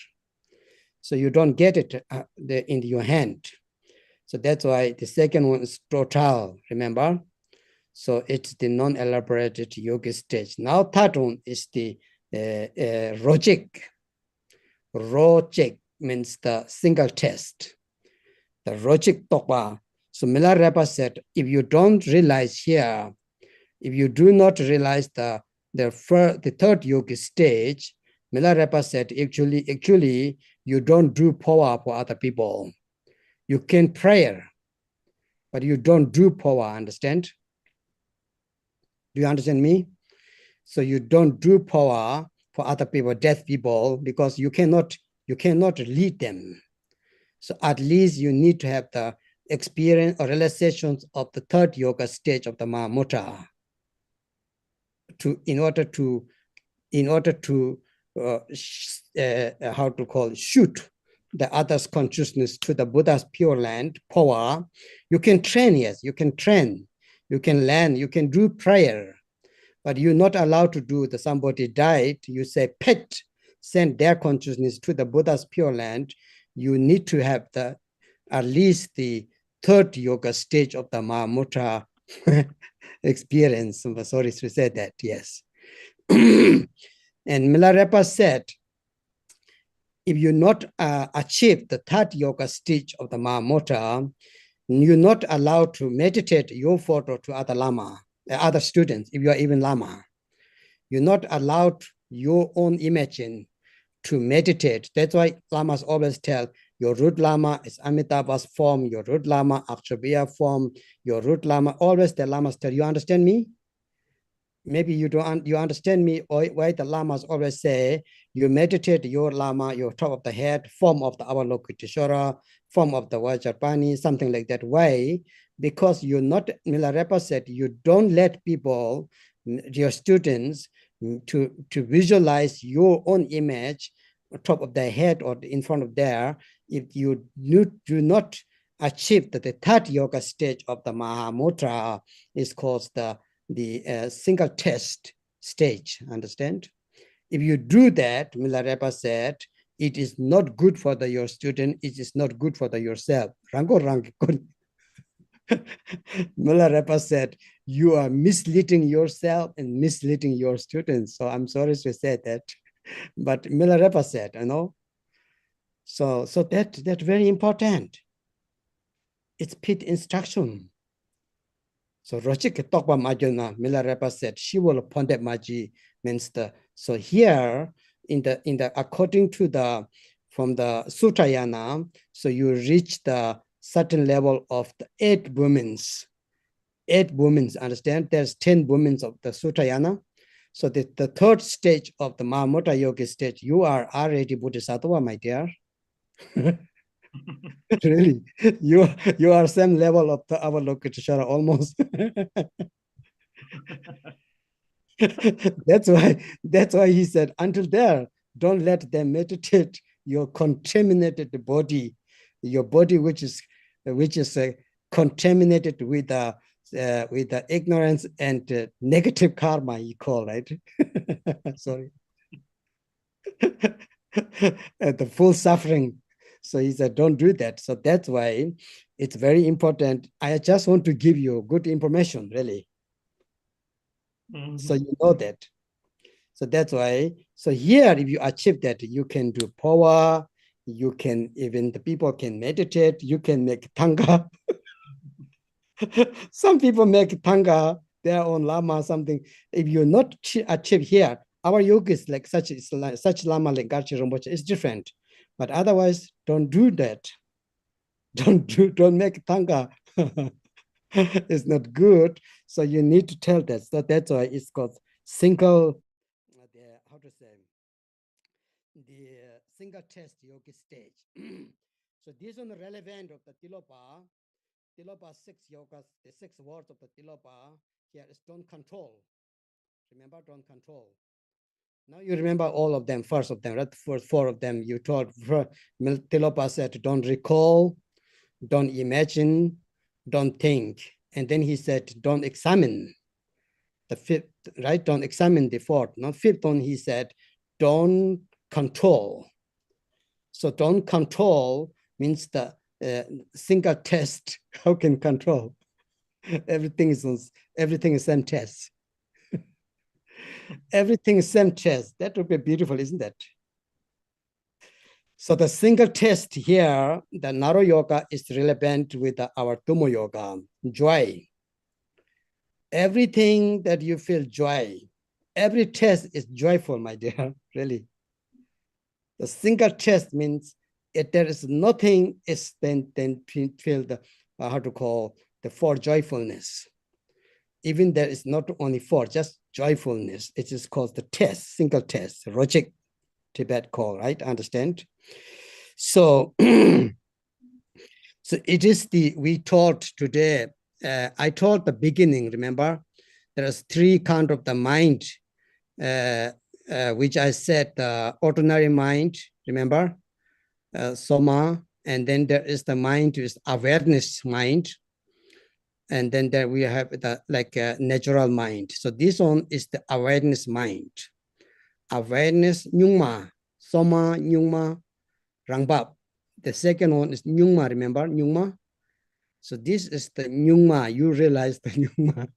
So you don't get it in your hand. So that's why the second one is total, remember? So it's the non-elaborated yogic stage. Now third one is the yogic. Yogic means the single test. The yogic tokpa. So Milarepa said, if you don't realize here, if you do not realize the third yogic stage, Milarepa said, actually, you don't do power for other people. You can pray, but you don't do power, understand? Do you understand me? So you don't do power for other people, deaf people, because you cannot lead them. So at least you need to have the experience or realizations of the third yoga stage of the Mahamudra in order to shoot the other's consciousness to the Buddha's pure land power. You can train, yes, you can train, you can learn, you can do prayer, but you're not allowed to do the somebody died, you say, pet, send their consciousness to the Buddha's pure land. You need to have at least the third yoga stage of the Mahamudra experience. I'm sorry to say that, yes. And Milarepa said, if you not achieve the third yoga stage of the Mahamudra, you're not allowed to meditate your photo to other Lama, other students, if you are even Lama. You're not allowed your own image to meditate. That's why Lamas always tell, Your root Lama is Amitabha's form, your root Lama, Akshabhya form, your root Lama, always the Lamas tell you, understand me? Maybe you don't, you understand me, or why the Lamas always say, you meditate your Lama, your top of the head, form of the Avalokiteshvara, form of the Vajrapani, something like that. Why? Because you're not, Milarepa said, you don't let people, your students, to visualize your own image on top of their head or in front of there. If you do not achieve the third yoga stage of the Mahamudra, is called the single test stage, understand? If you do that, Milarepa said, it is not good for your student, it is not good for yourself. Rango Rango. Milarepa said, you are misleading yourself and misleading your students. So I'm sorry to say that. But Milarepa said, you know. So that's very important. It's pit instruction. So Rochik Tokpa Majuna, Milarepa said, she will Pondet Maji means the. So here in the according to the from the Sutayana, so you reach the certain level of the 8 women's, understand? There's 10 women's of the Sutayana. So the third stage of the Mahamudra Yogi stage, you are already Bodhisattva, my dear. Really, you are same level of the Avalokiteshvara almost. That's why he said, until there, don't let them meditate your contaminated body, your body which is contaminated with the ignorance and negative karma, you call, right? Sorry. The full suffering. So he said, don't do that. So that's why it's very important. I just want to give you good information, really. Mm-hmm. So you know that. So that's why. So here, if you achieve that, you can do power. You can, even the people can meditate. You can make Tanga. Some people make Tanga, their own Lama, something. If you not achieve here, our yogis like such Lama like Garchi Rinpoche is different. But otherwise, don't do that. Don't make Tanga. It's not good. So you need to tell that. So that's why it's called single, how to say, the single test yogi stage. So this one relevant of the Tilopa 6 yogas, the 6 words of the Tilopa here is don't control. Remember, don't control. Now you remember all of them, first of them, right? For 4 of them, you told, Tilopa said, don't recall, don't imagine, don't think. And then he said, don't examine. The 5th, right? Don't examine the 4th. Not 5th one, he said, don't control. So don't control means the single test. How can control? Everything is same test. Everything is same test. That would be beautiful, isn't that? So the single test here, the Naro Yoga is relevant with our Tumo Yoga, joy. Everything that you feel joy, every test is joyful, my dear, really. The single test means if there is nothing, is then feel the, how to call, the 4 joyfulness. Even there is not only 4, just joyfulness. It is called the test, single test, yogic Tibet call, right? Understand? So, so it is we taught today, I taught the beginning, remember? There is 3 kind of the mind, which I said ordinary mind, remember? Soma, and then there is the mind, is awareness mind. And then there we have the natural mind. So this one is the awareness mind. Awareness, Nyungma, Soma, Nyungma, Rangbab. The second one is Nyungma, remember Nyungma? So this is the Nyungma, you realize the Nyungma.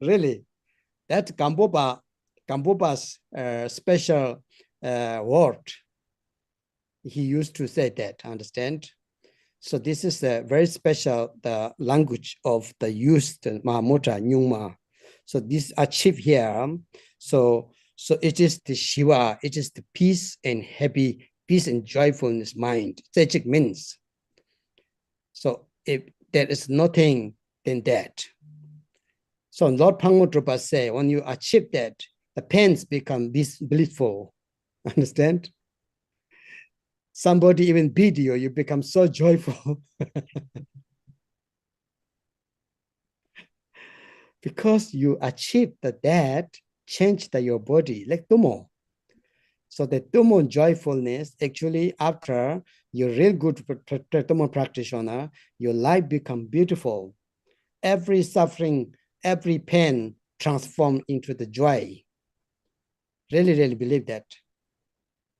Really, that's Gambopa's special word. He used to say that, understand? So this is a very special the language of the used Mahamudra, Nyungma. So this achieved here. So it is the Shiva, it is the peace and happy peace and joyfulness mind. Yogic means. So if there is nothing than that. So Lord Pangotrapa say, when you achieve that, the pains become blissful. Understand? Somebody even beat you, you become so joyful. Because you achieve that, change your body, like Tumo. So the Tumo joyfulness, actually, after you're real good Tumo practitioner, your life become beautiful. Every suffering, every pain transform into the joy. Really, really believe that.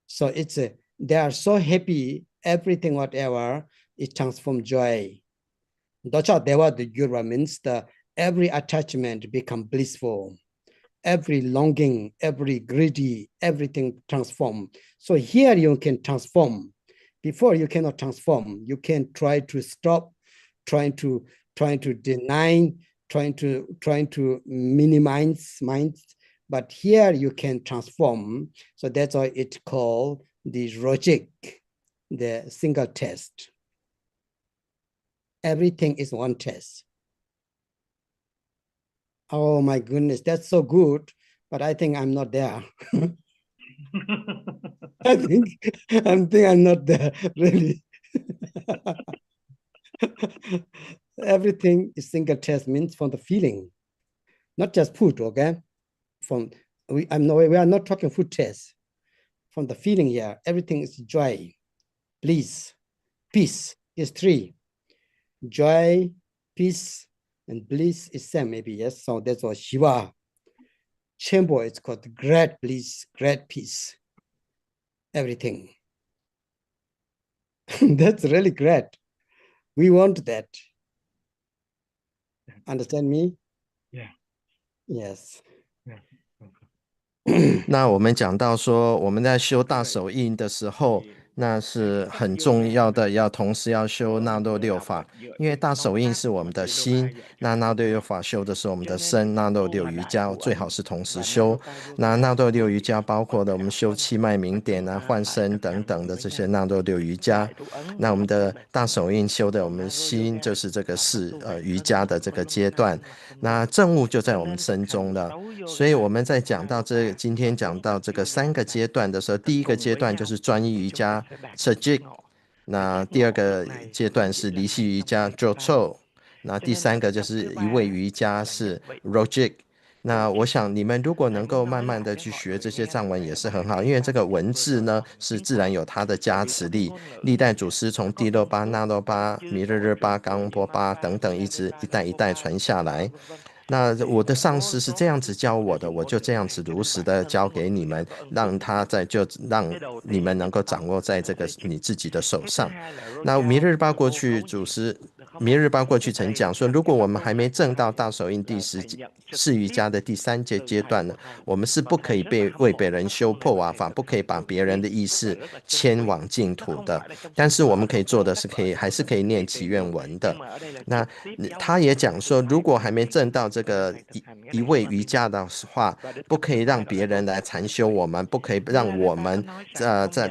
So they are so happy, everything, whatever, it transforms joy. Dacha Deva the Gura means every attachment become blissful. Every longing, every greedy, everything transform. So here you can transform. Before you cannot transform. You can try to stop, trying to deny, trying to minimize minds. But here you can transform. So that's why it's called the yogic, the single test. Everything is one test. Oh my goodness, that's so good. But I think I'm not there. I think I'm not there, really. Everything is single test means from the feeling, not just food, okay? We are not talking food test. From the feeling here, everything is joy, bliss, peace is three. Joy, peace, and bliss is same, maybe, yes? So that's what Shiva. Chamber is called great bliss, great peace, everything. That's really great. We want that. Understand me? Yeah. Yes. Yeah. 那我们讲到说，我们在修大手印的时候，那是很重要的，要同时要修纳洛六法，因为大手印是我们的心，那纳洛六法修的是我们的身，纳洛六瑜伽最好是同时修。那纳洛六瑜伽包括了我们修气脉明点啊、换身等等的这些纳洛六瑜伽。那我们的大手印修的我们心就是这个瑜伽的这个阶段，那正悟就在我们身中了。所以我们在讲到今天讲到这个3个阶段的时候，第一个阶段就是专一瑜伽 yogic， 那第二个阶段是离系瑜伽 yogic， 那第3个就是一味瑜伽是 yogic。那我想你们如果能够慢慢的去学这些藏文也是很好，因为这个文字呢是自然有它的加持力。历代祖师从帝洛巴、那洛巴、弥勒日巴、冈仁波巴等等一直一代一代传下来。那我的上师是这样子教我的，我就这样子如实的教给你们，让你们能够掌握在这个你自己的手上。那弥勒日巴过去祖师弥勒日巴过去曾讲说，如果我们还没证到大手印第4瑜伽的第3阶段呢，我们是不可以为别人修破瓦法，不可以把别人的意识牵往净土的。但是我们可以做的是还是可以念祈愿文的。那他也讲说，如果还没证到这个一味瑜伽的话，不可以让别人来禅修我们，不可以让我们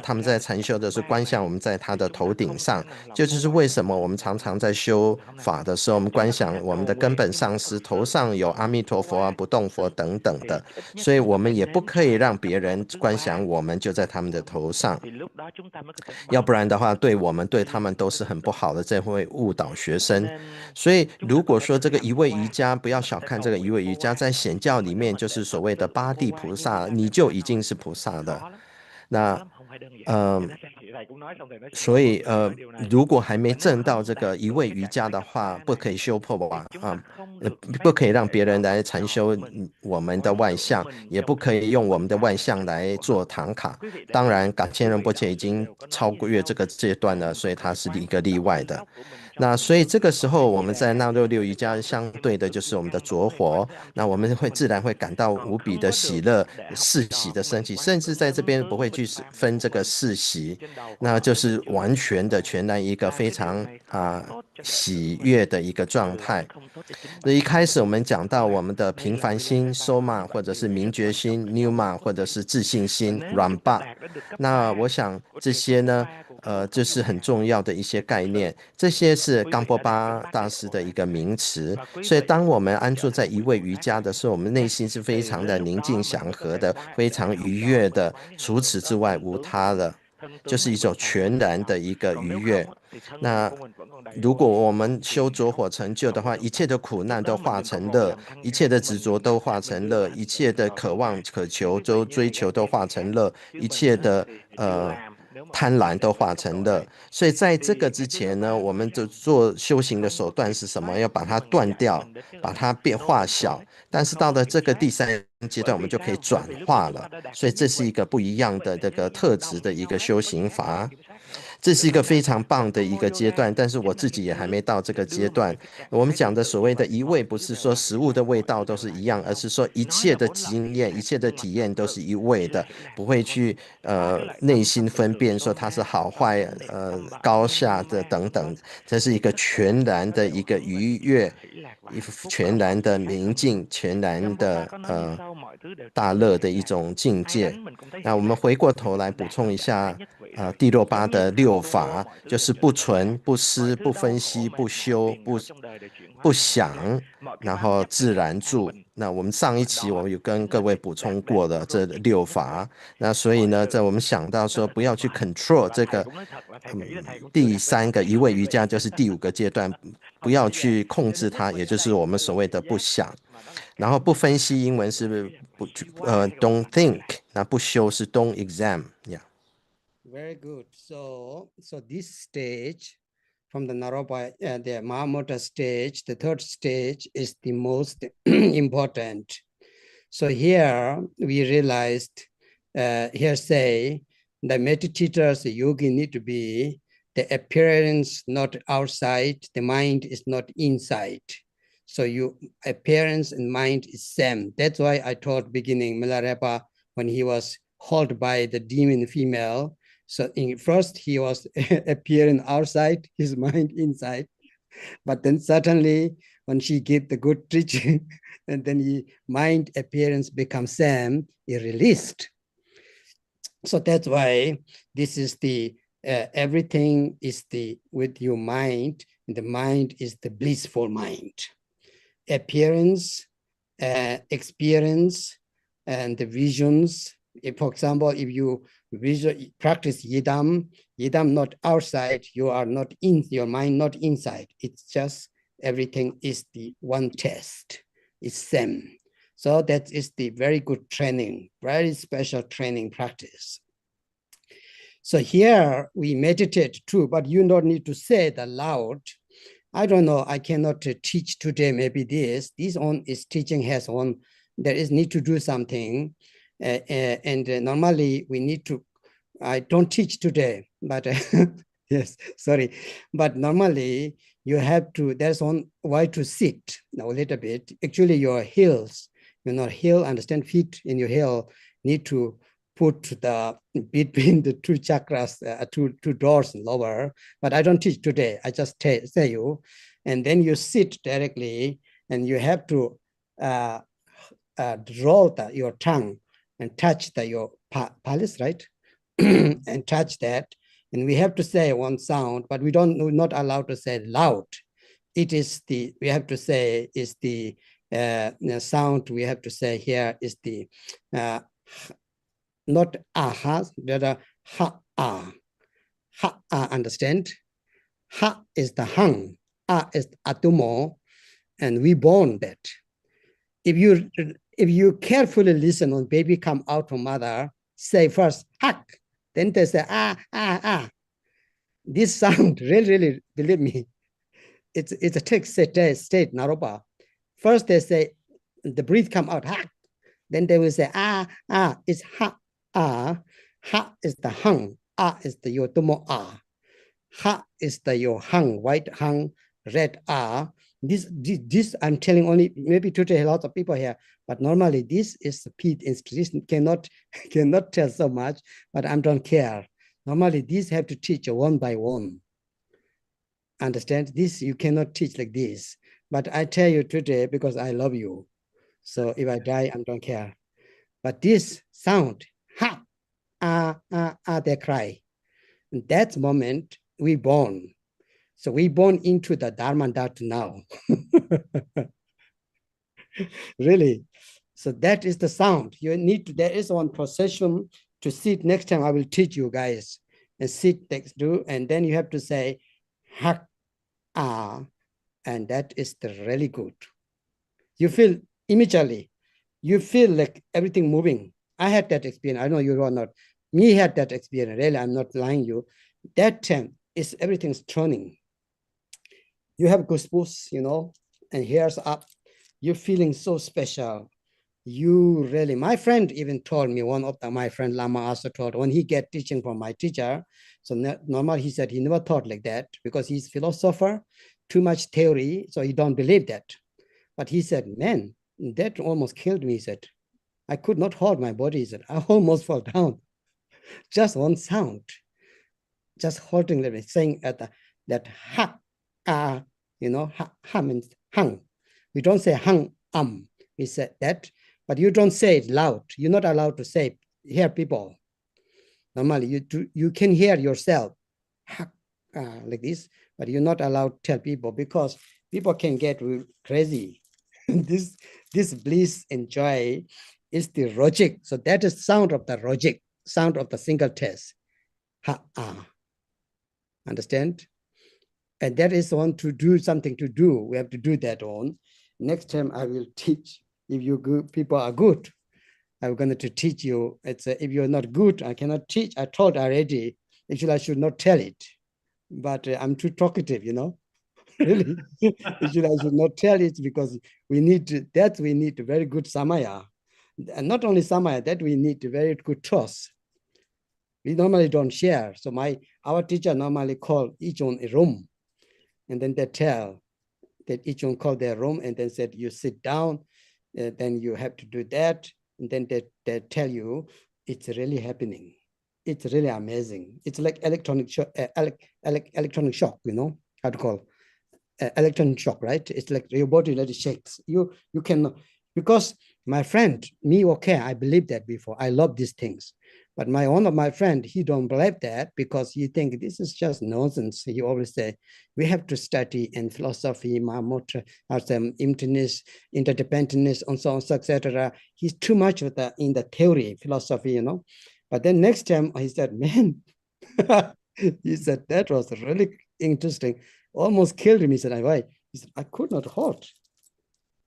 他们在禅修的时候观想我们在他的头顶上。这就是为什么我们常常在修法的时候，我们观想我们的根本上师头上有阿弥陀佛啊、不动佛等等的，所以我们也不可以让别人观想我们就在他们的头上，要不然的话，对我们对他们都是很不好的，这会误导学生。所以如果说这个一味瑜伽，不要小看这个一味瑜伽，在显教里面就是所谓的八地菩萨，你就已经是菩萨了。那所以如果还没证到这个一味瑜伽的话，不可以修破瓦不可以让别人来禅修我们的外相，也不可以用我们的外相来做唐卡。当然感千仁波切已经超越这个阶段了，所以他是一个例外的。那所以这个时候我们在纳洛六瑜伽相对的就是我们的着火，那我们自然会感到无比的喜乐，四喜的升起，甚至在这边不会去分这个世袭，那就是完全的全然一个非常喜悦的一个状态。那一开始我们讲到我们的平凡心 soma 或者是明觉心 numa 或者是自信心 ramba， 那我想这些呢就是很重要的一些概念，这些是冈波巴大师的一个名词。所以当我们安住在一位瑜伽的时候，我们内心是非常的宁静祥和的，非常愉悦的，除此之外无他了，就是一种全然的一个愉悦。那如果我们修着火成就的话，一切的苦难都化成乐，一切的执着都化成乐，一切的渴望渴求都追求都化成乐，一切的贪婪都化成乐。所以在这个之前呢，我们就做修行的手段是什么？要把它断掉，把它变化小。但是到了这个第三阶段，我们就可以转化了。所以这是一个不一样的这个特质的一个修行法。这是一个非常棒的一个阶段，但是我自己也还没到这个阶段。我们讲的所谓的一味，不是说食物的味道都是一样，而是说一切的经验、一切的体验都是一味的，不会去内心分辨说它是好坏、高下的等等。这是一个全然的一个愉悦，全然的宁静，全然的大乐的一种境界。那我们回过头来补充一下第六八的六法，就是不存、不思、不分析、不修、不想，然后自然住。那我们上一期我有跟各位补充过了这六法。那所以呢，在我们想到说不要去 control 这个第三个一味瑜伽，就是第五个阶段，不要去控制它，也就是我们所谓的不想。然后不分析，英文是don't think， 那不修是 don't exam。Yeah. Very good. So this stage from the Naropa, the Mahamudra stage, the third stage is the most important. So here we realized, here say, the meditators, the yogi need to be the appearance not outside, the mind is not inside. So you appearance and mind is same. That's why I told beginning Milarepa when he was held by the demon female. So first he was appearing outside, his mind inside. But then suddenly when she gave the good teaching, and then mind appearance becomes same, he released. So that's why this is the, everything is the with your mind, and the mind is the blissful mind. Appearance, experience, and the visions. If, for example, if you practice yidam not outside, you are not in, your mind not inside. It's just everything is the one test. It's same. So that is the very good training, very special training practice. So here we meditate too, but you don't need to say it aloud. I don't know, I cannot teach today, maybe this on is teaching has on, there is need to do something. And normally we need to, I don't teach today, but yes, sorry. But normally you have to, there's one way to sit now a little bit. Actually your heels, heel, understand feet in your heel need to put the between the two chakras, two doors lower, but I don't teach today. I just say you, and then you sit directly, and you have to draw your tongue and touch your palate, right? And touch that, and we have to say one sound, but we're not allowed to say loud. It is the, we have to say is the sound we have to say here is the not aha, the ha-ah. Ha-ah, understand? Ha is the hung, ah is atumo, and we born that. If you carefully listen when baby come out from mother, say first, hak, then they say, ah, ah, ah. This sound, really, believe me, it's a text state, Naropa. First they say, the breath come out, hak. Then they will say, ah, ah, it's ha, ah. Ha is the hung, ah is the yotomo ah. Ha is the your hung, white hung, red ah. This I'm telling only, maybe today a lot of people here, But normally this is the Pete institution cannot tell so much, but I don't care. Normally these have to teach one by one. Understand? This you cannot teach like this. But I tell you today because I love you. So if I die, I don't care. But this sound, ha, they cry. In that moment, we born. So we born into the Dharma Dhatu now. Really. So that is the sound. You need to, there is one procession to sit. Next time I will teach you guys. And sit next to, and then you have to say, ha, and that is the really good. You feel immediately, you feel like everything moving. I had that experience. I know you are not. Me had that experience. Really, I'm not lying you. That time is everything's turning. You have goosebumps, you know, and here's up. You're feeling so special. You really, my friend even told me, one of my friend Lama also told, when he get teaching from my teacher, so normal, he said he never thought like that because he's a philosopher, too much theory, so he don't believe that. But he said, man, that almost killed me, he said. I could not hold my body, he said. I almost fell down. Just one sound, just holding them, saying that ha, you know, ha means hung. We don't say hung, we said that, but you don't say it loud. You're not allowed to say it, hear people. Normally, you can hear yourself like this, but you're not allowed to tell people because people can get crazy. this bliss and joy is the yogic. So that is sound of the yogic, sound of the single test. Understand? And that is one to do something to do. We have to do that on. Next time I will teach. If you good, people are good, I'm going to teach you. It's if you're not good, I cannot teach. I told already. Actually, I should not tell it, but I'm too talkative, you know. Really, actually, I should not tell it because we need a very good samaya, and not only samaya. That we need a very good trust. We normally don't share. So our teacher normally call each one a room, and then they tell that each one called their room and then said, you sit down, then you have to do that. And then they tell you, it's really happening. It's really amazing. It's like electronic shock, electronic shock, you know, how to call electronic shock, right? It's like your body really shakes. You can, because my friend, me, okay, I believe that before. I love these things. But one of my friend, he don't believe that because he think this is just nonsense. He always say, we have to study in philosophy, Mahamudra, emptiness, interdependence, and so on, etc. He's too much in the theory, philosophy, you know. But then next time he said, man, he said, that was really interesting. Almost killed him. He said, why? He said, I could not hold.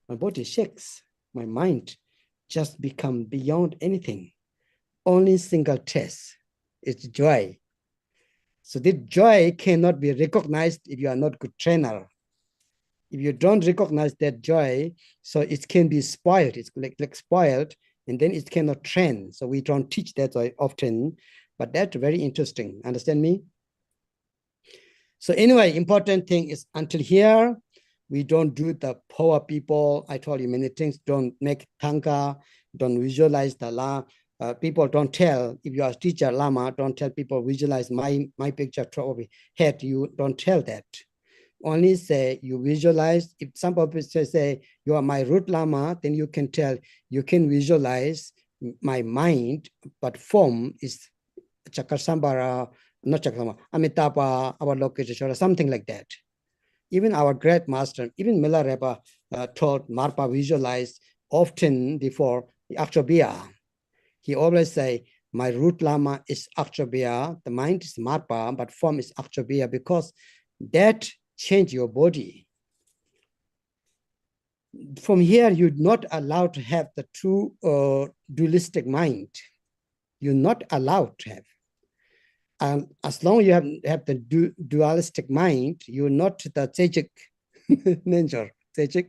My body shakes. My mind just become beyond anything. Only single test is joy. So this joy cannot be recognized if you are not a good trainer. If you don't recognize that joy, so it can be spoiled. It's like spoiled, and then it cannot train. So we don't teach that often, but that's very interesting. Understand me? So anyway, important thing is until here, we don't do the power people. I told you many things. Don't make tanka, don't visualize the la. People don't tell, if you are a teacher, Lama, don't tell people visualize my picture over head. You don't tell that. Only say you visualize. If some people say you are my root Lama, then you can tell, you can visualize my mind, but form is Chakasambara, not Chakasambara, Amitabha, Avalokiteshvara, something like that. Even our great master, even Milarepa taught Marpa visualized often before Akshabhya. He always say, my root Lama is Akshabhya, the mind is Marpa, but form is Akshabhya, because that change your body. From here, you're not allowed to have the true dualistic mind. You're not allowed to have. And as long as you have the dualistic mind, you're not the yogic nature. Yogic?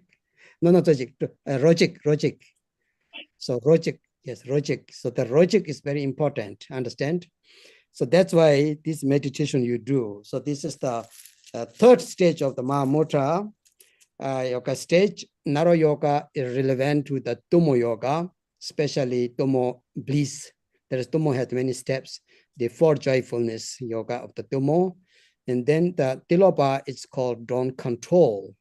No, not yogic, yogic. So yogic. Yes, yogic. So the yogic is very important, understand? So that's why this meditation you do. So this is the third stage of the Mahamudra. yoga stage. Naro yoga is relevant to the Tummo yoga, especially Tummo bliss. Tummo has many steps. The four joyfulness yoga of the Tummo. And then the Tilopa is called don't control.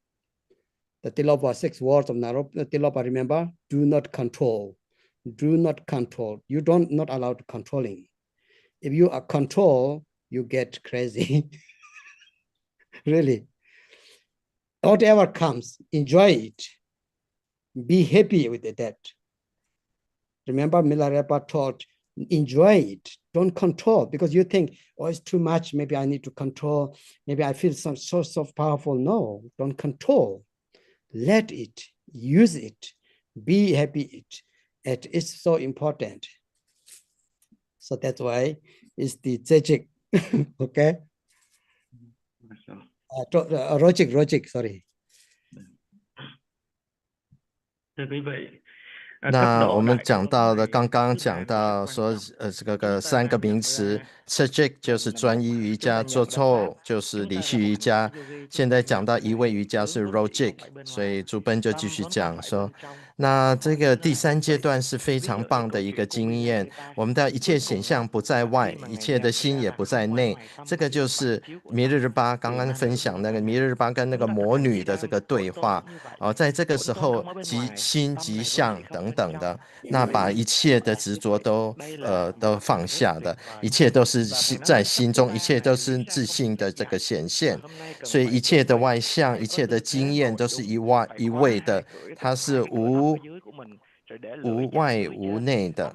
The Tilopa, 6 words of Naro. The Tilopa, remember, do not control. Do not control. You don't not allowed controlling. If you are control, you get crazy. Really. Whatever comes, enjoy it. Be happy with that. Remember, Milarepa taught, enjoy it. Don't control, because you think, oh, it's too much. Maybe I need to control. Maybe I feel so powerful. No, don't control. Let it, use it, be happy it. It is so important. So that's why it's the yogic. Okay. Yogic, sorry. thưa quý vị, 那我们讲到的，刚刚讲到说，这个3个名词 ，yogic 就是专一瑜伽 ，yogic 就是离系瑜伽。现在讲到一味瑜伽是 yogic， 所以主奔就继续讲说，那这个第3阶段是非常棒的一个经验。我们的一切显象不在外，一切的心也不在内。这个就是弥勒日巴刚刚分享那个弥勒日巴跟那个魔女的这个对话。在这个时候，即心即相等等的，那把一切的执着都放下的，一切都是在心中，一切都是自信的这个显现，所以一切的外相，一切的经验都是一味的，它是无外无内的，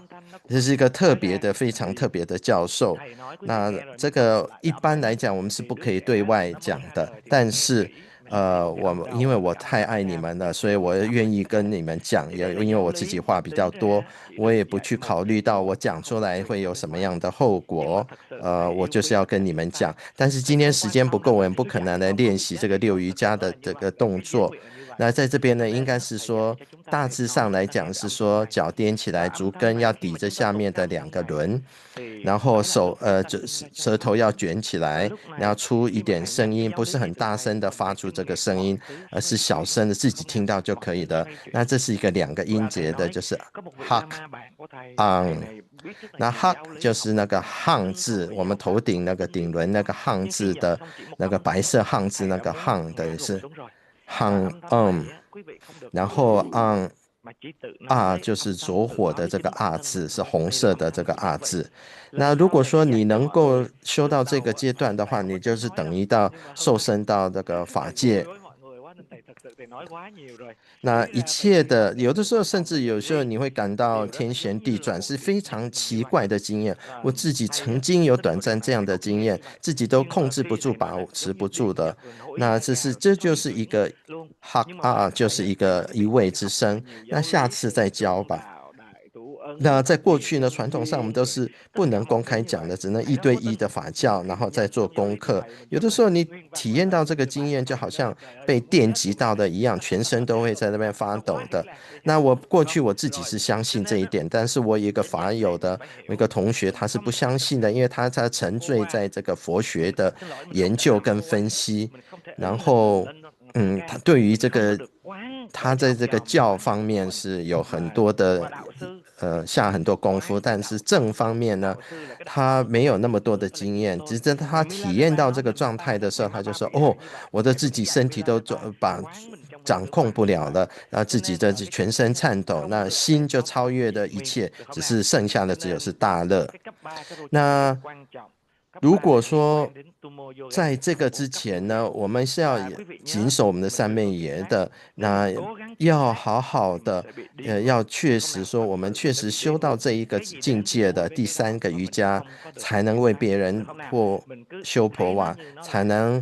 这是一个特别的、非常特别的教授。那这个一般来讲，我们是不可以对外讲的，但是。因为我太爱你们了，所以我愿意跟你们讲，也因为我自己话比较多，我也不去考虑到我讲出来会有什么样的后果，我就是要跟你们讲。但是今天时间不够，我们不可能来练习这个6瑜伽的这个动作。那在这边呢，应该是说大致上来讲是说脚踮起来，足跟要抵着下面的2个轮。然后舌头要卷起来，然后出一点声音，不是很大声的发出这个声音，而是小声的自己听到就可以的。那这是一个2个音节的，就是 hak ang。那 hak 就是那个汉字，我们头顶那个顶轮那个汉字的那个白色汉字那个汉的是 hang然后 ang。就是着火的这个字是红色的这个字。那如果说你能够修到这个阶段的话，你就是等于到受生到这个法界。那一切的，有的时候甚至有时候你会感到天旋地转，是非常奇怪的经验。我自己曾经有短暂这样的经验，自己都控制不住、把持不住的。那这就是一个就是一个一味之声。那下次再教吧。那在过去呢，传统上我们都是不能公开讲的，只能1对1的法教，然后再做功课。有的时候你体验到这个经验，就好像被电击到的一样，全身都会在那边发抖的。那过去我自己是相信这一点，但是我有一个法友的一个同学，他是不相信的，因为他沉醉在这个佛学的研究跟分析，然后他对于这个他在这个教方面是有很多的下很多功夫，但是正方面呢，他没有那么多的经验。只是他体验到这个状态的时候，他就说：“哦，我的自己身体都掌控不了了，然后自己的全身颤抖，那心就超越了一切，只是剩下的只有是大乐。”那如果说在这个之前呢，我们是要谨守我们的三昧耶的，那要好好的，要确实说我们确实修到这一个境界的第3个瑜伽，才能为别人修婆瓦，才能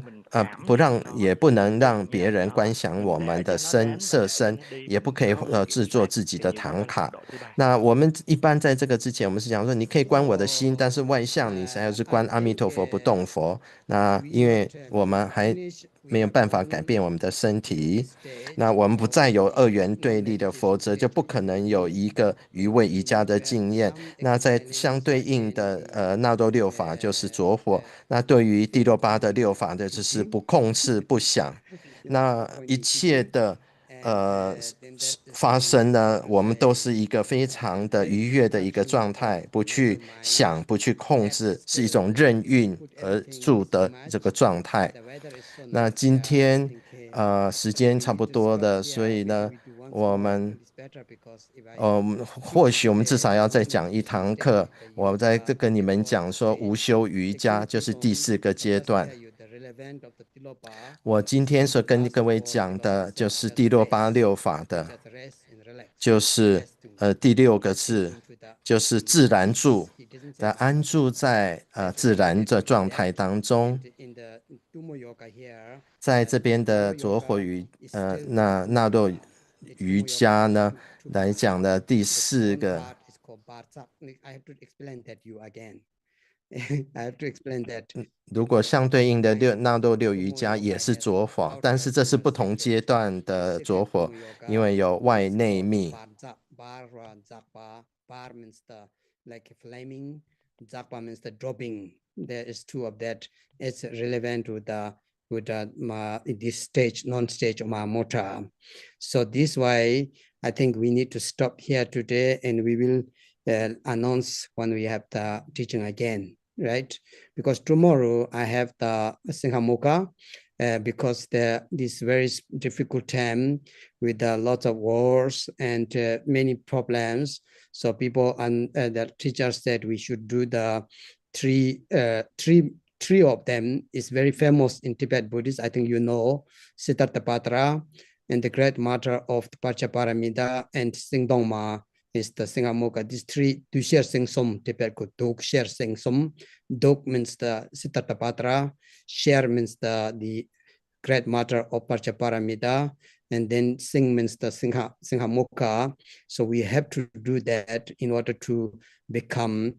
也不能让别人观想我们的色身，也不可以制作自己的唐卡。那我们一般在这个之前，我们是讲说，你可以观我的心，但是外相你还是观阿弥陀佛不动佛。那因为我们还没有办法改变我们的身体，那我们不再有2元对立的，否则就不可能有一个余味瑜伽的经验。那在相对应的那多6法就是着火，那对于第6、8的6法的就是不控制、不想。那一切的发生呢，我们都是一个非常的愉悦的一个状态，不去想，不去控制，是一种任运而住的这个状态。那今天时间差不多了，所以呢，我们或许我们至少要再讲一堂课，我在跟你们讲说无修瑜伽就是第4个阶段。我今天所跟各位讲的就是第六八六法的，就是第6个字，就是自然住，安住在自然的状态当中。在这边的着火纳洛瑜伽呢来讲的第4个。如果相对应的纳洛六瑜伽也是着火，但是这是不同阶段的着火，因为有外内密。Zakpa means the dropping. There is 2 of that. It's relevant to the this stage, non-stage of Mahamudra. So this way, I think we need to stop here today, and we will announce when we have the teaching again, right? Because tomorrow I have the Singhamukha, because this very difficult time with lots of wars and many problems. So people and the teachers said we should do the three of them. Is very famous in Tibet Buddhist. I think you know Siddhartha and the great matter of the Pachaparamida and Singdongma is the Singhamukha. These 3 do share sing som Tibet could dok share sing som. Dok means the Siddhartha share means the great matter of Pachaparamida, and then sing means the Singhamukha. So we have to do that in order to become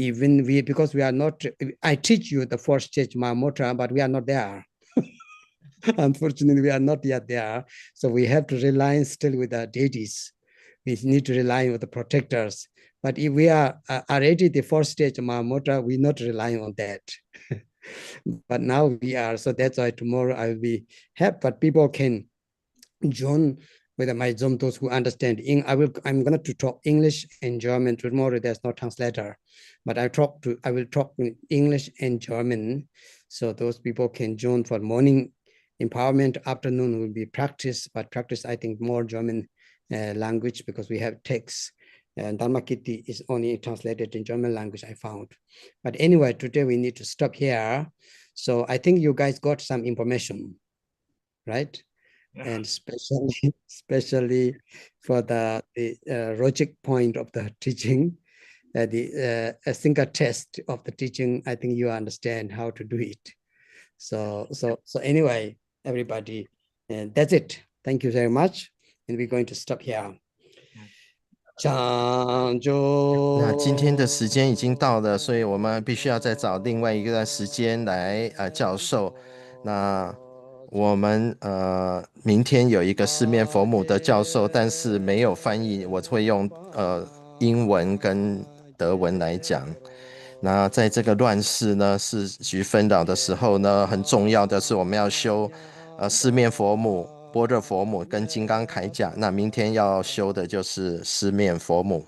because we are not, I teach you the 4th stage Mahamudra, but we are not there. Unfortunately, we are not yet there. So we have to rely still with the deities. We need to rely on the protectors. But if we are already the 4th stage Mahamudra, we're not relying on that. But now we are. So that's why tomorrow I will be happy, but people can join with my Zoom, those who understand. I'm going to talk English and German. Tomorrow there's no translator, but I will talk in English and German. So those people can join for morning empowerment. Afternoon will be practice, but practice I think more German language, because we have texts. And Dharmakirti is only translated in German language, I found. But anyway, today we need to stop here. So I think you guys got some information, right? And especially for the logic point of the teaching, the single test of the teaching, I think you understand how to do it. So anyway, everybody, and that's it. Thank you very much. And we're going to stop here. 那今天的时间已经到了，所以我们必须要再找另外一个时间来教授。那我们明天有一个四面佛母的教授，但是没有翻译，我会用英文跟德文来讲。那在这个乱世呢，世局纷扰的时候呢，很重要的是我们要修四面佛母、般若佛母跟金刚铠甲。那明天要修的就是四面佛母。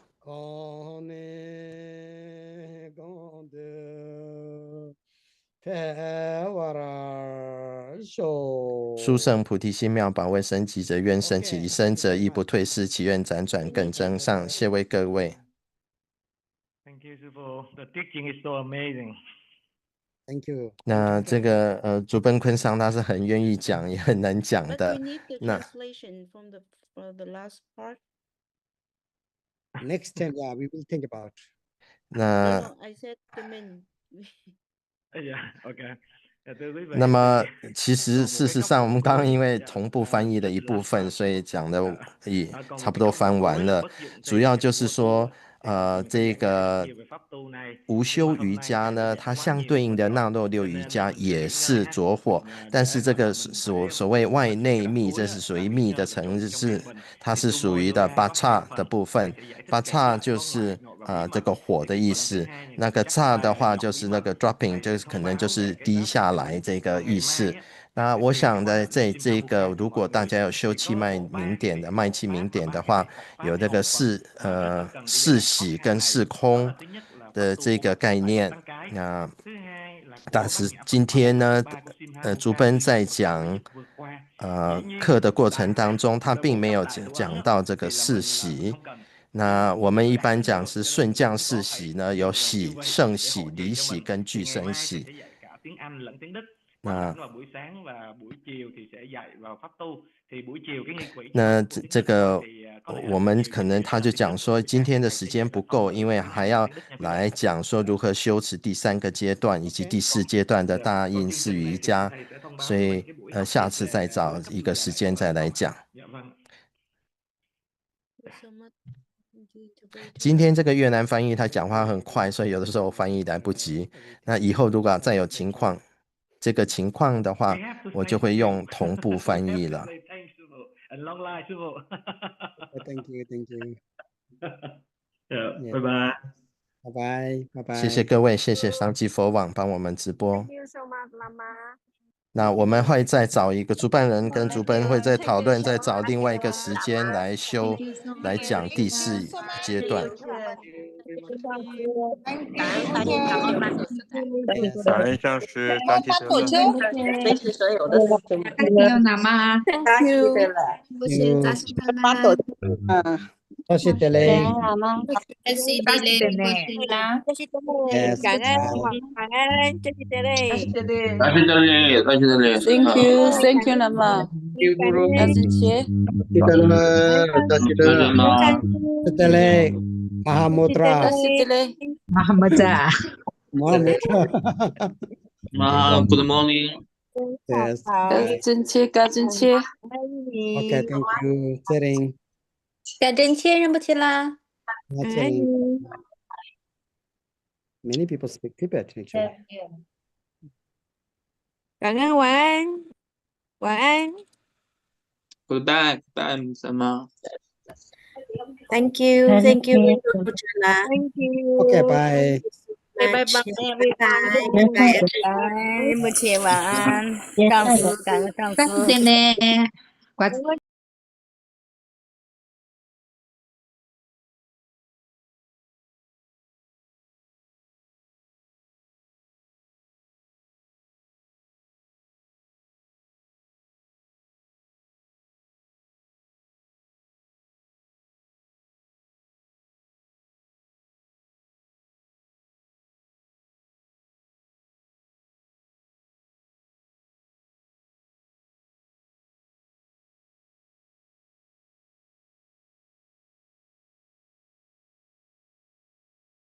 殊胜菩提心妙宝位生集者愿生起，已生者亦不退失，其愿辗转更增上。谢为各位。Thank you, 师父。The teaching is so amazing. Thank you. 那这个竹奔昆桑他是很愿意讲，也很难讲的。But we need the translation from the last part. Next time, yeah, we will think about. 那 No, I said the men. Yeah, okay. 那么其实事实上，我们刚刚因为同步翻译了一部分，所以讲的也差不多翻完了。主要就是说，这个无修瑜伽呢，它相对应的纳洛六瑜伽也是着火，但是这个所谓外内密，这是属于密的层次，它是属于的巴刹的部分。巴刹就是这个火的意思，那个刹的话就是那个 dropping， 就是可能就是滴下来这个意思。那我想的这个，如果大家有修气脉明点的脉气明点的话，有这个四喜跟四空的这个概念。那大师今天呢，竹奔在讲课的过程当中，他并没有讲到这个四喜。那我们一般讲是顺降四喜呢，有喜、胜喜、离喜跟俱生喜。那这个我们可能他就讲说今天的时间不够，因为还要来讲说如何修持第3个阶段以及第4阶段的大印四瑜伽，所以下次再找一个时间再来讲。今天这个越南翻译他讲话很快，所以有的时候翻译来不及。那以后如果再有这个情况的话，我就会用同步翻译了。Thank you, thank you. 拜拜。拜拜，拜拜。谢谢各位，谢谢商机佛网帮我们直播。 Thank you so much, Lama. 那我们会再找一个主办人跟主办会再讨论，再找另外一个时间来来讲第4阶段。感恩上师大吉德勒，真是所有的事情。Thank you, Nama. Thank you. 多谢德雷，多谢德勒，感恩，这是德雷。大吉德勒，大吉德勒。 Thank you, Lama. 感谢。大吉德勒吗？德雷，Mahamudra， Mahamudra. Mahamudra。Good morning. Yes. 感谢。 Okay, thank you, Zering. 感真切认不起啦。 Many people speak Tibet actually. 感恩，晚安，晚安。 Goodbye,什么？ Thank you, thank you，不止啦。 Thank you. Okay, bye. 拜拜，对不起，晚安，上司，感恩上司。感谢呢，